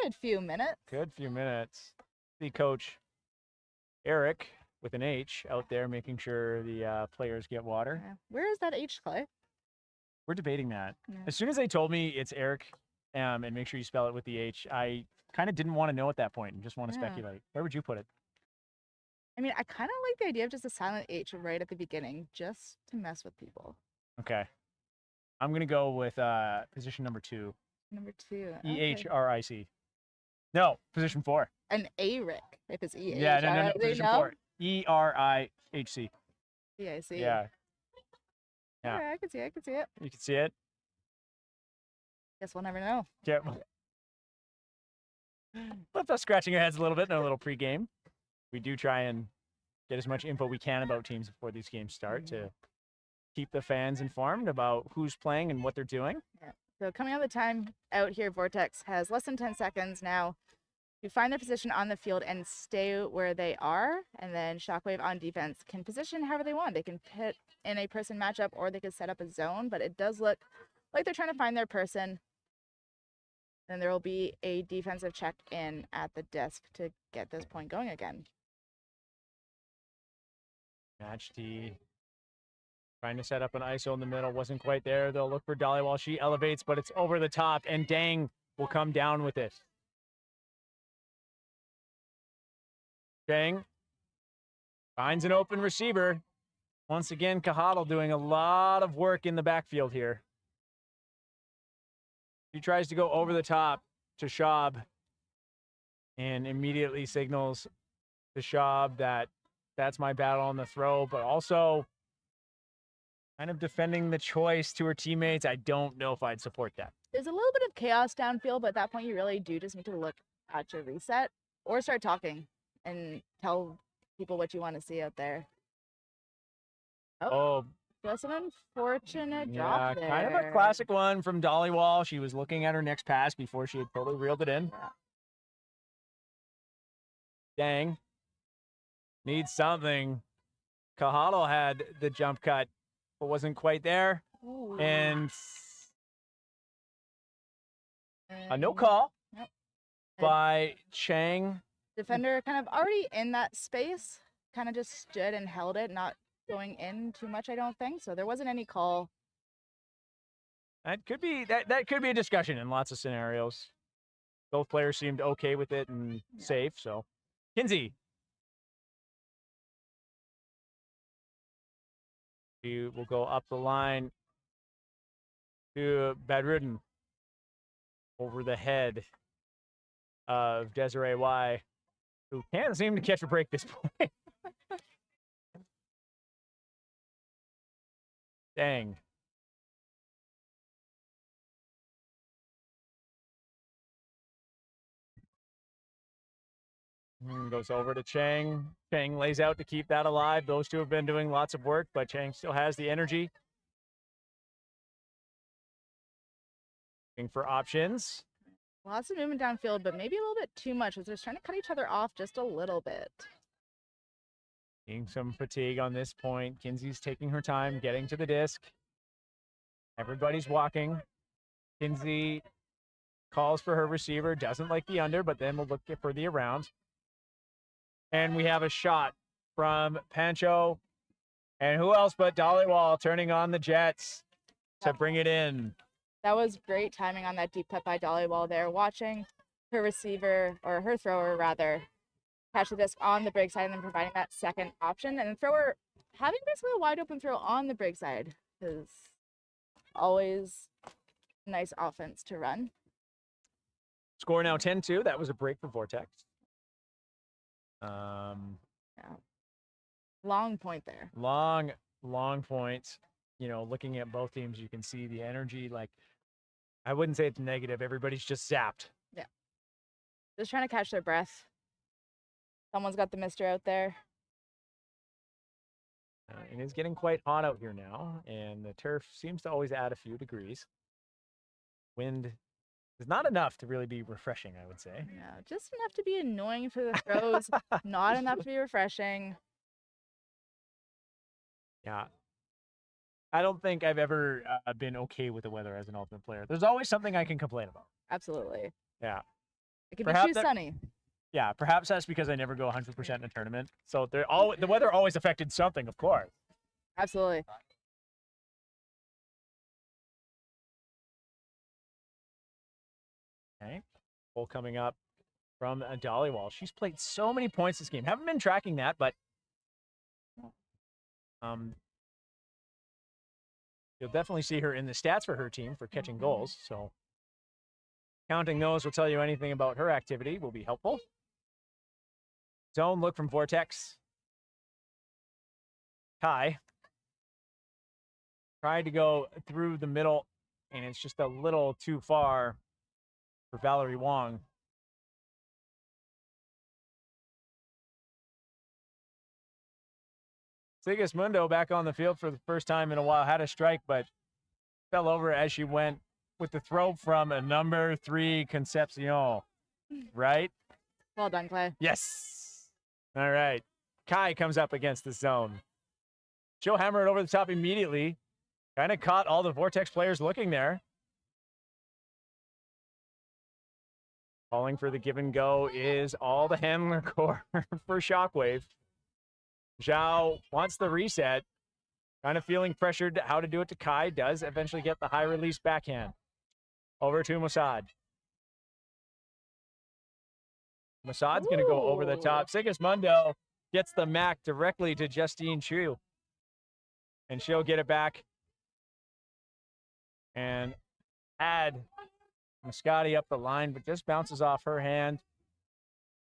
good few minutes. Good few minutes. The coach, Eric, with an H, out there making sure the players get water. Yeah. Where is that H, Clay? We're debating that. Yeah. As soon as they told me it's Eric, and make sure you spell it with the H, I kind of didn't want to know at that point and just want to Yeah. speculate. Where would you put it? I mean, I kind of like the idea of just a silent H right at the beginning, just to mess with people. Okay. I'm going to go with position number 2. Number 2. EHRIC. No, position 4. An A-Rick, if it's E-H. Yeah, no, They position know? 4. ERIHC. Yeah, I see. Yeah. Yeah. Okay, I can see it. You can see it. Guess we'll never know. Yeah. Left us scratching our heads a little bit in a little pregame. We do try and get as much info we can about teams before these games start to keep the fans informed about who's playing and what they're doing. Yeah. So coming on the time out here, Vortex has less than 10 seconds now to find their position on the field and stay where they are. And then Shockwave on defense can position however they want. They can pit in a person matchup or they could set up a zone, but it does look like they're trying to find their person. Then there will be a defensive check in at the disc to get this point going again. Match D. Trying to set up an ISO in the middle. Wasn't quite there. They'll look for Dolly while she elevates, but it's over the top, and Dang will come down with it. Dang finds an open receiver. Once again, Cajado doing a lot of work in the backfield here. He tries to go over the top to Schaub and immediately signals to Schaub that that's my battle on the throw, but also kind of defending the choice to her teammates. I don't know if I'd support that. There's a little bit of chaos downfield, but at that point you really do just need to look at your reset or start talking and tell people what you want to see out there. Oh, Just an unfortunate drop there. kind of a classic one from Dollywall. She was looking at her next pass before she had totally reeled it in. Yeah. Dang. Needs something. Cajado had the jump cut, but wasn't quite there. Ooh. And a no call Yep. by Chang. Defender kind of already in that space, kind of just stood and held it, not going in too much, I don't think. So there wasn't any call. That could be a discussion in lots of scenarios. Both players seemed okay with it and safe. So, Kinsey. She will go up the line to Badrudin over the head of Desiree Y, who can't seem to catch a break this point. Dang. Goes over to Chang. Chang lays out to keep that alive. Those two have been doing lots of work, but Chang still has the energy. Looking for options. Lots of movement downfield, but maybe a little bit too much as they're trying to cut each other off just a little bit. Seeing some fatigue on this point. Kinsey's taking her time getting to the disc. Everybody's walking. Kinsey calls for her receiver, doesn't like the under, but then we'll look for the around. And we have a shot from Pancho. And who else but Dollywall turning on the Jets to bring it in. That was great timing on that deep cut by Dollywall there. Watching her receiver, or her thrower rather, catch the disc on the break side and then providing that second option. And the thrower having basically a wide open throw on the break side is always a nice offense to run. Score now 10-2. That was a break for Vortex. Yeah. Long point there. Long point. You know, looking at both teams, you can see the energy. Like, I wouldn't say it's negative. Everybody's just zapped. Yeah. Just trying to catch their breath. Someone's got the mister out there. It is getting quite hot out here now, and the turf seems to always add a few degrees. Wind is not enough to really be refreshing, I would say. Yeah, just enough to be annoying for the throws, not enough to be refreshing. Yeah. I don't think I've ever been okay with the weather as an ultimate player. There's always something I can complain about. Absolutely. Yeah. It can be too sunny. Yeah, perhaps that's because I never go 100% in a tournament. So the weather always affected something, of course. Absolutely. Okay. Goal coming up from Dollywall. She's played so many points this game. Haven't been tracking that, but you'll definitely see her in the stats for her team for catching goals. So counting those will tell you anything about her activity will be helpful. Zone look from Vortex. Kai tried to go through the middle, and it's just a little too far for Valerie Wong. Sigismundo back on the field for the first time in a while. Had a strike, but fell over as she went with the throw from a number 3 Concepcion. Right? Well done, Clay. Yes. All right. Kai comes up against the zone. She'll hammer it over the top immediately. Kind of caught all the Vortex players looking there. Calling for the give and go is all the handler core for Shockwave. Zhao wants the reset. Kind of feeling pressured how to do it to Kai. Does eventually get the high release backhand. Over to Mossad. Mossad's going to go over the top. Sigismundo gets the Mac directly to Justine Chu. And she'll get it back. And add Moscati up the line, but just bounces off her hand.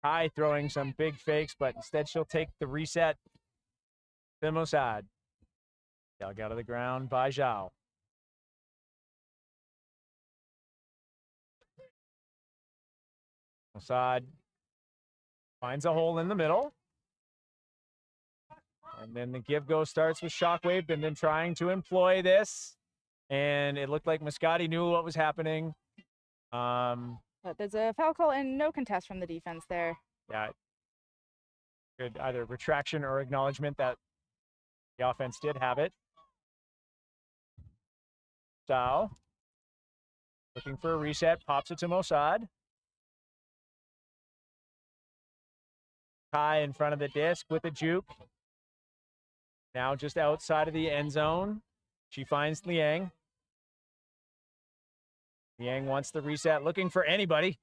Kai throwing some big fakes, but instead she'll take the reset to Mossad. Dug out of the ground by Zhao. Mossad finds a hole in the middle. And then the give-go starts with Shockwave, and then trying to employ this. And it looked like Moscati knew what was happening. But there's a foul call and no contest from the defense there. Yeah. Good either retraction or acknowledgement that the offense did have it. Zhao looking for a reset, pops it to Mossad. Kai in front of the disc with a juke. Now just outside of the end zone. She finds Liang. Liang wants the reset, looking for anybody.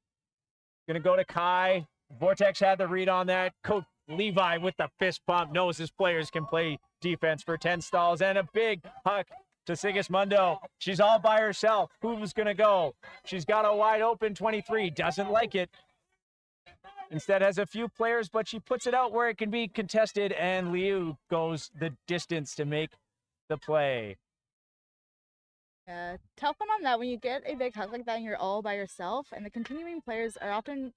Gonna go to Kai. Vortex had the read on that. Coach Levi with the fist pump knows his players can play defense for 10 stalls, and a big huck to Sigismundo. She's all by herself. Who's gonna go? She's got a wide open 23. Doesn't like it. Instead has a few players, but she puts it out where it can be contested, and Liu goes the distance to make the play. Tough one on that when you get a big huck like that and you're all by yourself, and the continuing players are often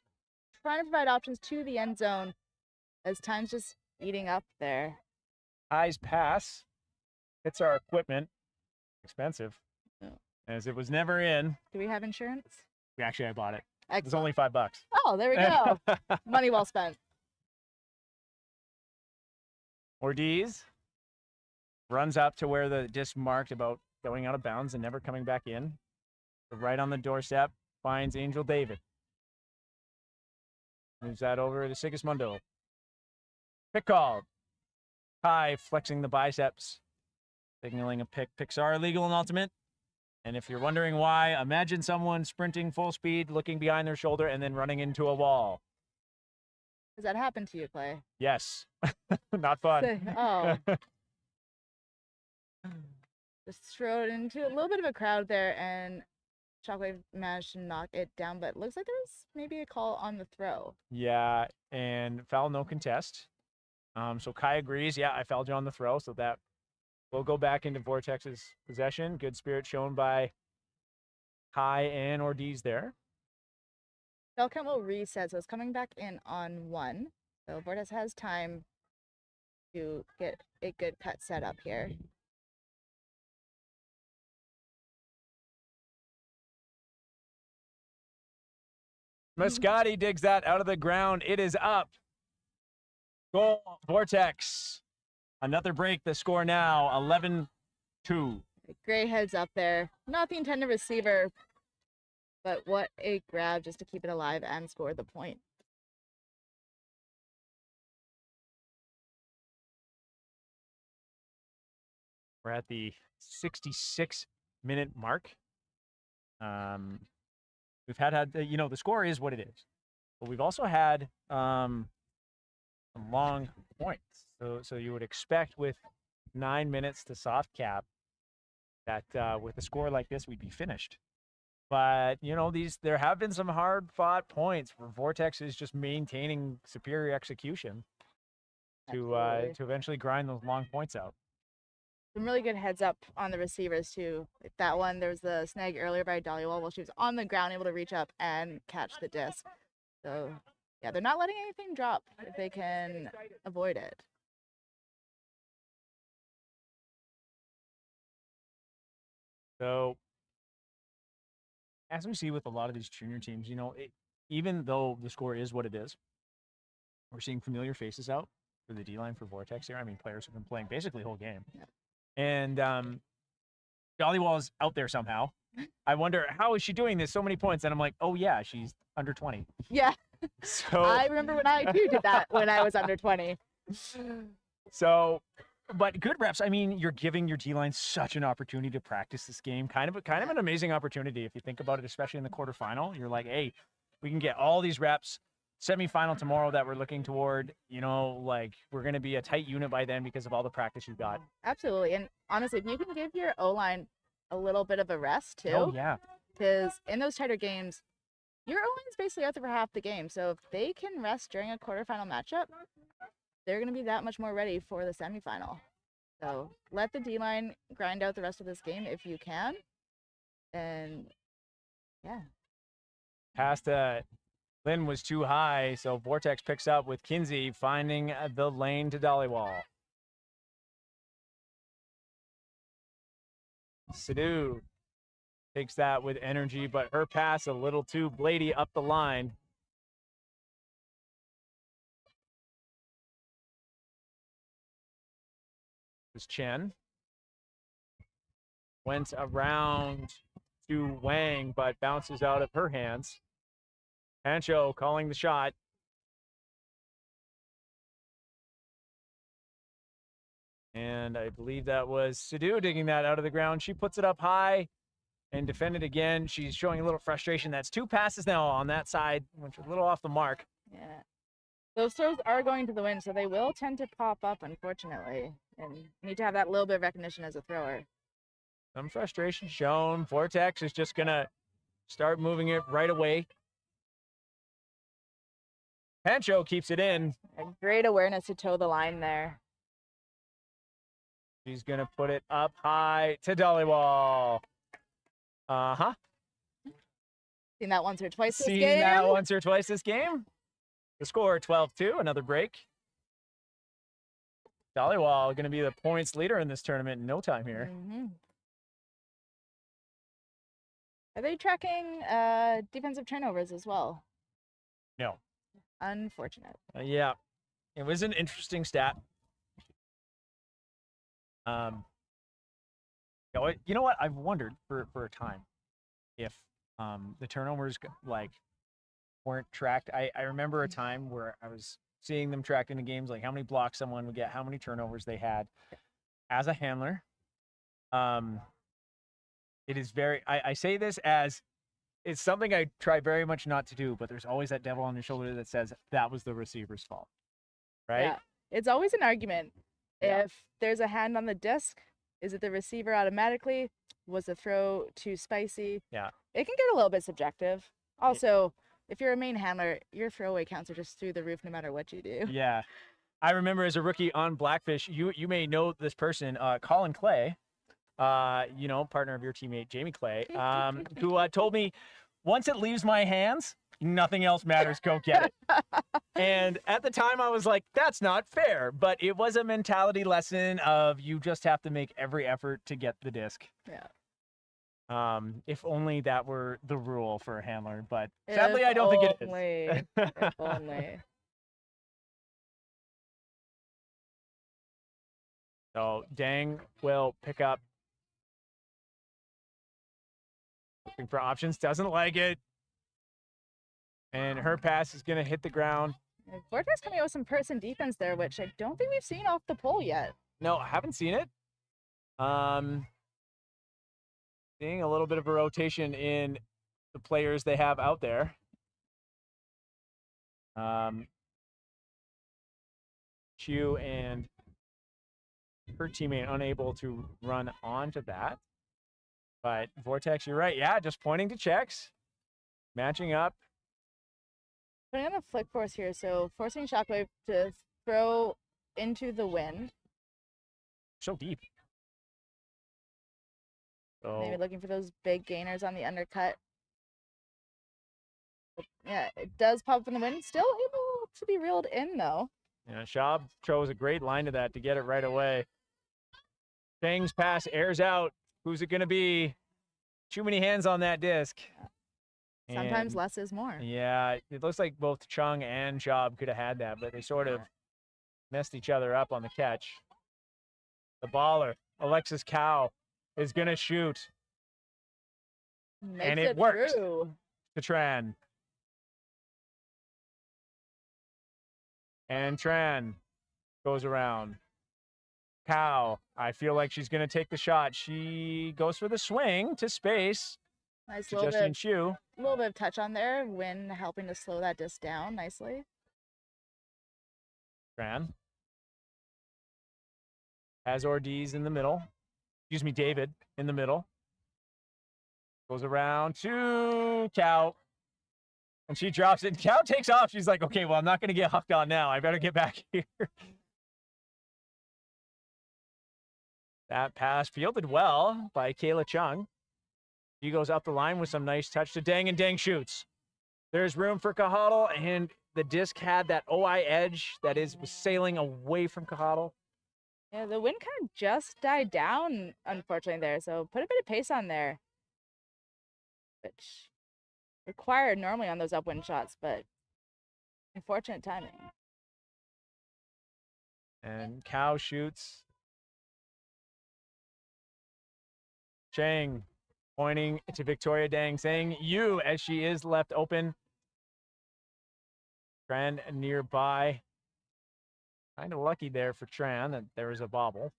trying to provide options to the end zone as time's just eating up there. Kai's pass hits our equipment. Expensive. Oh. As it was never in. Do we have insurance? Actually, I bought it. Excellent. It's only $5. Oh, there we go. Money well spent. Ortiz runs up to where the disc marked about going out of bounds and never coming back in. Right on the doorstep, finds Angel David. Moves that over to Sigismundo. Pick called. Kai flexing the biceps, signaling a pick. Picks are illegal in Ultimate. And if you're wondering why, imagine someone sprinting full speed, looking behind their shoulder, and then running into a wall. Has that happened to you, Clay? Yes. Not fun. Oh. Just throw it into a little bit of a crowd there, and Shockwave managed to knock it down, but it looks like there was maybe a call on the throw. Yeah, and foul, no contest. So Kai agrees. Yeah, I fouled you on the throw, so that will go back into Vortex's possession. Good spirit shown by Kai and Ortiz there. Bell count will reset, so it's coming back in on 1. So Vortex has time to get a good cut set up here. Mascotti digs that out of the ground. It is up. Goal, Vortex. Another break. The score now 11-2. Great heads up there. Not the intended receiver, but what a grab just to keep it alive and score the point. We're at the 66-minute mark. We've had, the score is what it is, but we've also had some long points. So you would expect with 9 minutes to soft cap that with a score like this, we'd be finished. But, there have been some hard fought points where Vortex is just maintaining superior execution to eventually grind those long points out. Some really good heads up on the receivers too. Like that one, there was the snag earlier by Dollywall while she was on the ground, able to reach up and catch the disc. So yeah, they're not letting anything drop if they can avoid it. So as we see with a lot of these junior teams, even though the score is what it is, we're seeing familiar faces out for the D-line for Vortex here. I mean, players have been playing basically the whole game. Yeah. And Dollywall is out there somehow. I wonder, how is she doing this? So many points. And I'm like, oh, yeah, she's under 20. Yeah. So I remember when I too did that when I was under 20. So, but good reps. I mean, you're giving your D-line such an opportunity to practice this game. Kind of an amazing opportunity if you think about it, especially in the quarterfinal. You're like, hey, we can get all these reps. Semifinal tomorrow that we're looking toward, we're going to be a tight unit by then because of all the practice you've got. Absolutely. And honestly, if you can give your O-line a little bit of a rest too. Oh, yeah. Because in those tighter games, your O-line's basically out there for half the game. So if they can rest during a quarterfinal matchup, they're going to be that much more ready for the semifinal. So let the D-line grind out the rest of this game if you can. And yeah. Pass to Lynn was too high, so Vortex picks up with Kinsey finding the lane to Dollywall. Sadu takes that with energy, but her pass a little too blady up the line. This Chen went around to Wang, but bounces out of her hands. Pancho calling the shot. And I believe that was Sadu digging that out of the ground. She puts it up high. and defended again. She's showing a little frustration. That's 2 passes now on that side, which is a little off the mark. Yeah. Those throws are going to the wind, so they will tend to pop up, unfortunately. And you need to have that little bit of recognition as a thrower. Some frustration shown. Vortex is just going to start moving it right away. Pancho keeps it in. A great awareness to toe the line there. She's going to put it up high to Dollywall. Uh-huh. Seen that once or twice this Seen game. that once or twice this game. The score 12-2, another break. Dollywall going to be the points leader in this tournament in no time here. Are they tracking defensive turnovers as well? No. Unfortunate. Yeah, it was an interesting stat. You know what? I've wondered for a time if the turnovers like weren't tracked. I remember a time where I was seeing them tracked in the games, like how many blocks someone would get, how many turnovers they had. As a handler, it is very. I say this as it's something I try very much not to do, but there's always that devil on your shoulder that says that was the receiver's fault, right? Yeah. It's always an argument. Yeah. If there's a hand on the disc, is it the receiver automatically? Was the throw too spicy? Yeah. It can get a little bit subjective. Also, if you're a main handler, your throwaway counts are just through the roof no matter what you do. Yeah. I remember as a rookie on Blackfish, you may know this person, Colin Clay, partner of your teammate, Jamie Clay, who told me, once it leaves my hands, nothing else matters. Go get it. And at the time I was like, that's not fair. But it was a mentality lesson of you just have to make every effort to get the disc. Yeah. If only that were the rule for a handler. But sadly, I don't think it is. If only. So Dang will pick up. Looking for options. Doesn't like it. And her pass is going to hit the ground. Vortex coming out with some person defense there, which I don't think we've seen off the pole yet. No, I haven't seen it. Seeing a little bit of a rotation in the players they have out there. Chu and her teammate unable to run onto that. But Vortex, you're right. Yeah, just pointing to checks. Matching up. Putting on the flick force here, so forcing Shockwave to throw into the wind. So deep. So Maybe looking for those big gainers on the undercut. But yeah, it does pop up in the wind. Still able to be reeled in, though. yeah, Schaub chose a great line to that to get it right away. Chang's pass airs out. Who's it going to be? Too many hands on that disc. Sometimes And, less is more. Yeah, it looks like both Chung and Schaub could have had that, but they sort of messed each other up on the catch. The baller, Alexis Cow, is going to shoot. Makes and it works. Through. To And Tran goes around. Cow, I feel like she's going to take the shot. She goes for the swing to space. Nice To little Justine bit, Chu. little bit of touch on there. Wind helping to slow that disc down nicely. Tran has Ortiz in the middle. Excuse me, David in the middle. Goes around to Cow. And she drops it. Cow takes off. She's like, okay, well, I'm not going to get hucked on now. I better get back here. That pass fielded well by Kayla Chung. She goes up the line with some nice touch to Dang, and Dang shoots. There's room for Cajadal, and the disc had that OI edge that was sailing away from Cajadal. Yeah, the wind kind of just died down, unfortunately, there. So put a bit of pace on there, which required normally on those upwind shots, but unfortunate timing. And Cow shoots. Chang pointing to Victoria Dang, saying you, as she is left open. Tran nearby. Kind of lucky there for Tran that there was a bobble.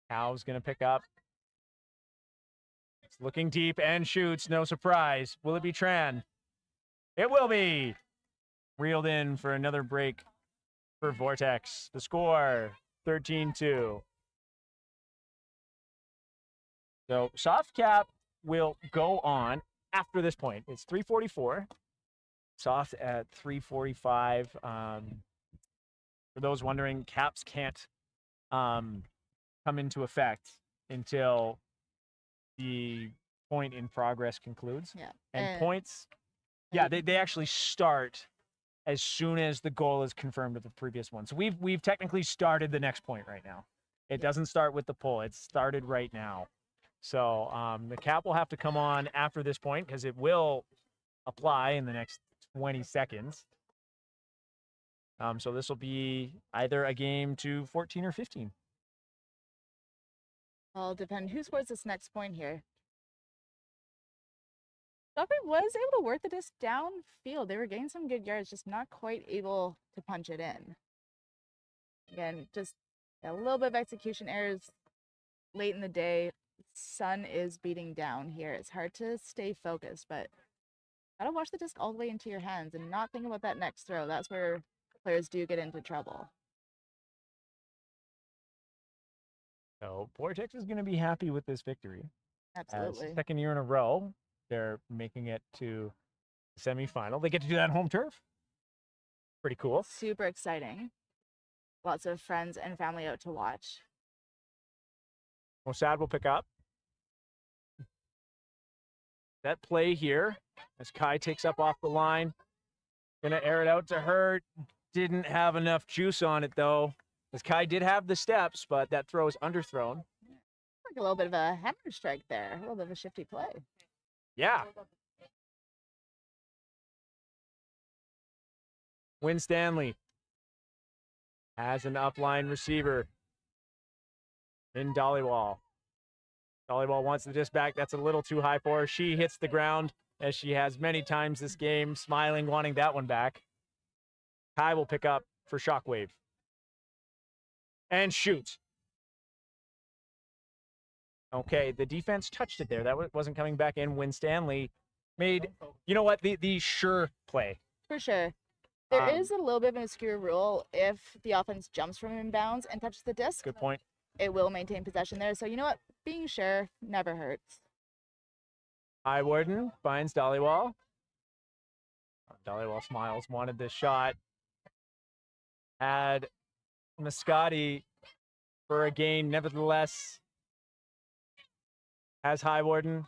Cow's going to pick up. It's looking deep and shoots. No surprise. Will it be Tran? It will be. Reeled in for another break for Vortex. The score, 13-2. So soft cap will go on after this point. It's 3:44. Soft at 3:45. For those wondering, caps can't come into effect until the point in progress concludes. Yeah. And points, yeah, they actually start as soon as the goal is confirmed with the previous one. So we've technically started the next point right now. It doesn't start with the pull. It's started right now. So the cap will have to come on after this point because it will apply in the next 20 seconds. So this will be either a game to 14 or 15. Well, depend who scores this next point here. Shockwave was able to work the disc downfield. They were getting some good yards, just not quite able to punch it in. Again, just a little bit of execution errors late in the day. Sun is beating down here. It's hard to stay focused, but gotta watch the disc all the way into your hands and not think about that next throw. That's where players do get into trouble. So Vortex is going to be happy with this victory. Absolutely. Second year in a row, they're making it to the semifinal. They get to do that on home turf. Pretty cool. Super exciting. Lots of friends and family out to watch. Mossad will pick up. That play here as Kai takes up off the line. Gonna air it out to her. Didn't have enough juice on it though. As Kai did have the steps, but that throw is underthrown. Like a little bit of a hammer strike there. A little bit of a shifty play. Yeah. Win Stanley has an upline receiver in Dollywall. Dollywall wants the disc back. That's a little too high for her. She hits the ground as she has many times this game, smiling, wanting that one back. Kai will pick up for Shockwave. And shoot. Okay, the defense touched it there. That wasn't coming back in. Win Stanley made, you know what, the sure play. For sure. There is a little bit of an obscure rule. If the offense jumps from inbounds and touches the disc, Good point. it will maintain possession there. So you know what? Being sure never hurts. High Warden finds Dollywall. Dollywall smiles, wanted this shot. Had Mascotti for a gain, nevertheless. Has High Warden.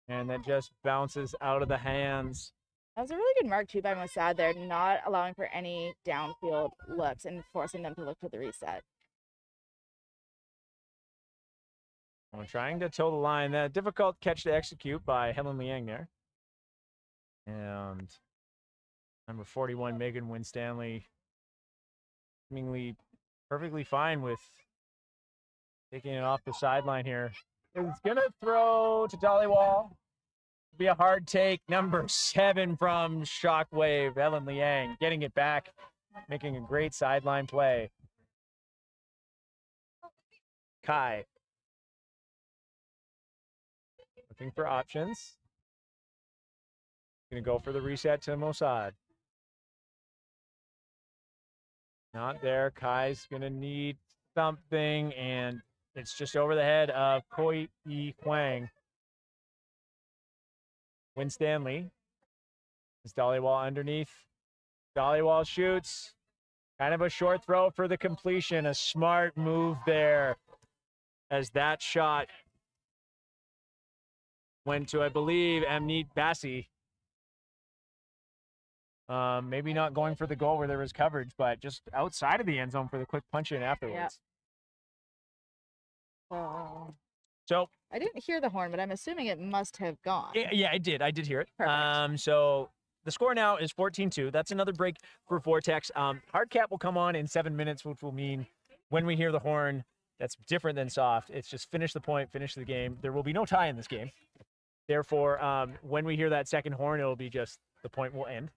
And that just bounces out of the hands. That was a really good mark too by Mossad there, not allowing for any downfield looks and forcing them to look for the reset. I'm trying to toe the line. That difficult catch to execute by Helen Liang there. And number 41, Megan Winstanley, seemingly perfectly fine with taking it off the sideline here. It's going to throw to Dollywall. Be a hard take. Number 7 from Shockwave, Helen Liang, getting it back, making a great sideline play. Kai. Looking for options. Gonna go for the reset to Mossad. Not there. Kai's gonna need something, and it's just over the head of Koi Yi Huang. Win Stanley. Is Dollywall underneath? Dollywall shoots. Kind of a short throw for the completion. A smart move there as that shot went to, I believe, Amneet Bassi. Maybe not going for the goal where there was coverage, but just outside of the end zone for the quick punch in afterwards. Yeah. So I didn't hear the horn, but I'm assuming it must have gone. yeah, I did hear it. Perfect. So the score now is 14-2. That's another break for Vortex. Hard cap will come on in 7 minutes, which will mean when we hear the horn, that's different than soft. It's just finish the point, finish the game. There will be no tie in this game. Therefore, when we hear that second horn, it'll be just the point will end.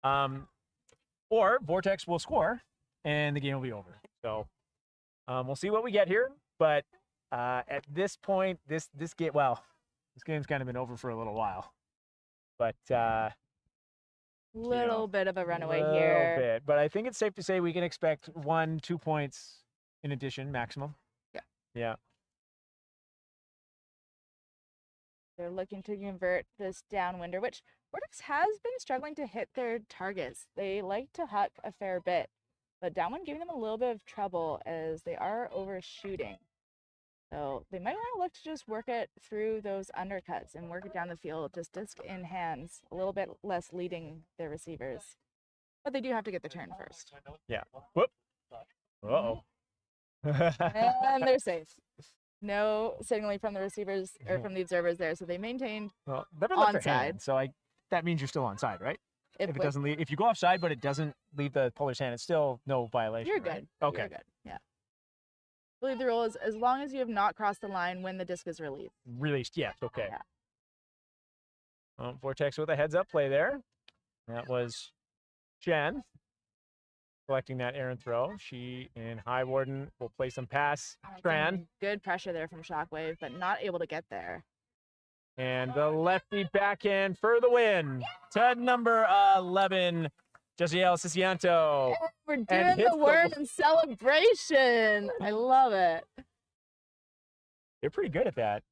Or Vortex will score and the game will be over. So We'll see what we get here, but at this point, this game's kind of been over for a little while. But Little bit of a runaway little here. bit. But I think it's safe to say we can expect 1-2 points in addition, maximum. Yeah. Yeah. They're looking to convert this downwinder, which Vortex has been struggling to hit their targets. They like to huck a fair bit, but downwind giving them a little bit of trouble as they are overshooting. So they might want to look to just work it through those undercuts and work it down the field, just disc in hands, a little bit less leading their receivers. But they do have to get the turn first. Yeah. Whoop. Uh-oh. And they're safe. No signaling from the receivers or from the observers there, so they maintained Well, never left their onside. hand, so that means you're still onside, right? If If it doesn't leave, if you go offside but it doesn't leave the puller's hand, it's still no violation. You're right? good. Okay. You're good. Yeah. I believe the rule is as long as you have not crossed the line when the disc is released. Released, yes. Okay. Yeah. Vortex with a heads up play there. That was Jen collecting that errant throw. She and High Warden will play some pass. Tran. Good pressure there from Shockwave, but not able to get there. And the lefty backhand for the win to number 11, Josiel Sicianto. We're And doing hits the the- worm in celebration. I love it. You're pretty good at that.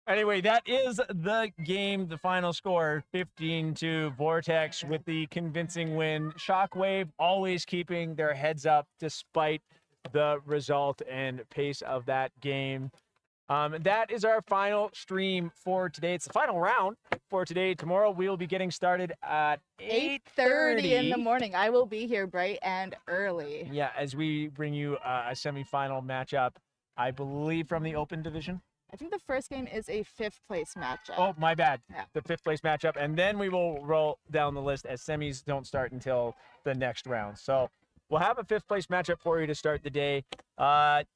Anyway, that is the game. The final score, 15-2 Vortex with the convincing win. Shockwave always keeping their heads up despite the result and pace of that game. That is our final stream for today. It's the final round for today. Tomorrow we will be getting started at 8:30 in the morning. I will be here bright and early. Yeah, as we bring you a semifinal matchup, I believe from the open division. I think the first game is a 5th place matchup. Oh, my bad. Yeah. The 5th place matchup. And then we will roll down the list as semis don't start until the next round. So we'll have a 5th place matchup for you to start the day. And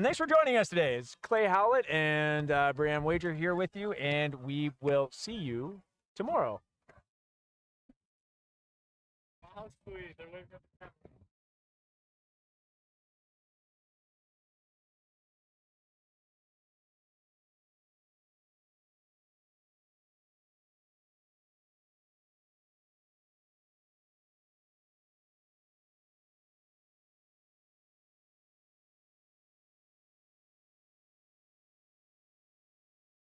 thanks for joining us today. It's Clay Howlett and Brianne Wager here with you, and we will see you tomorrow.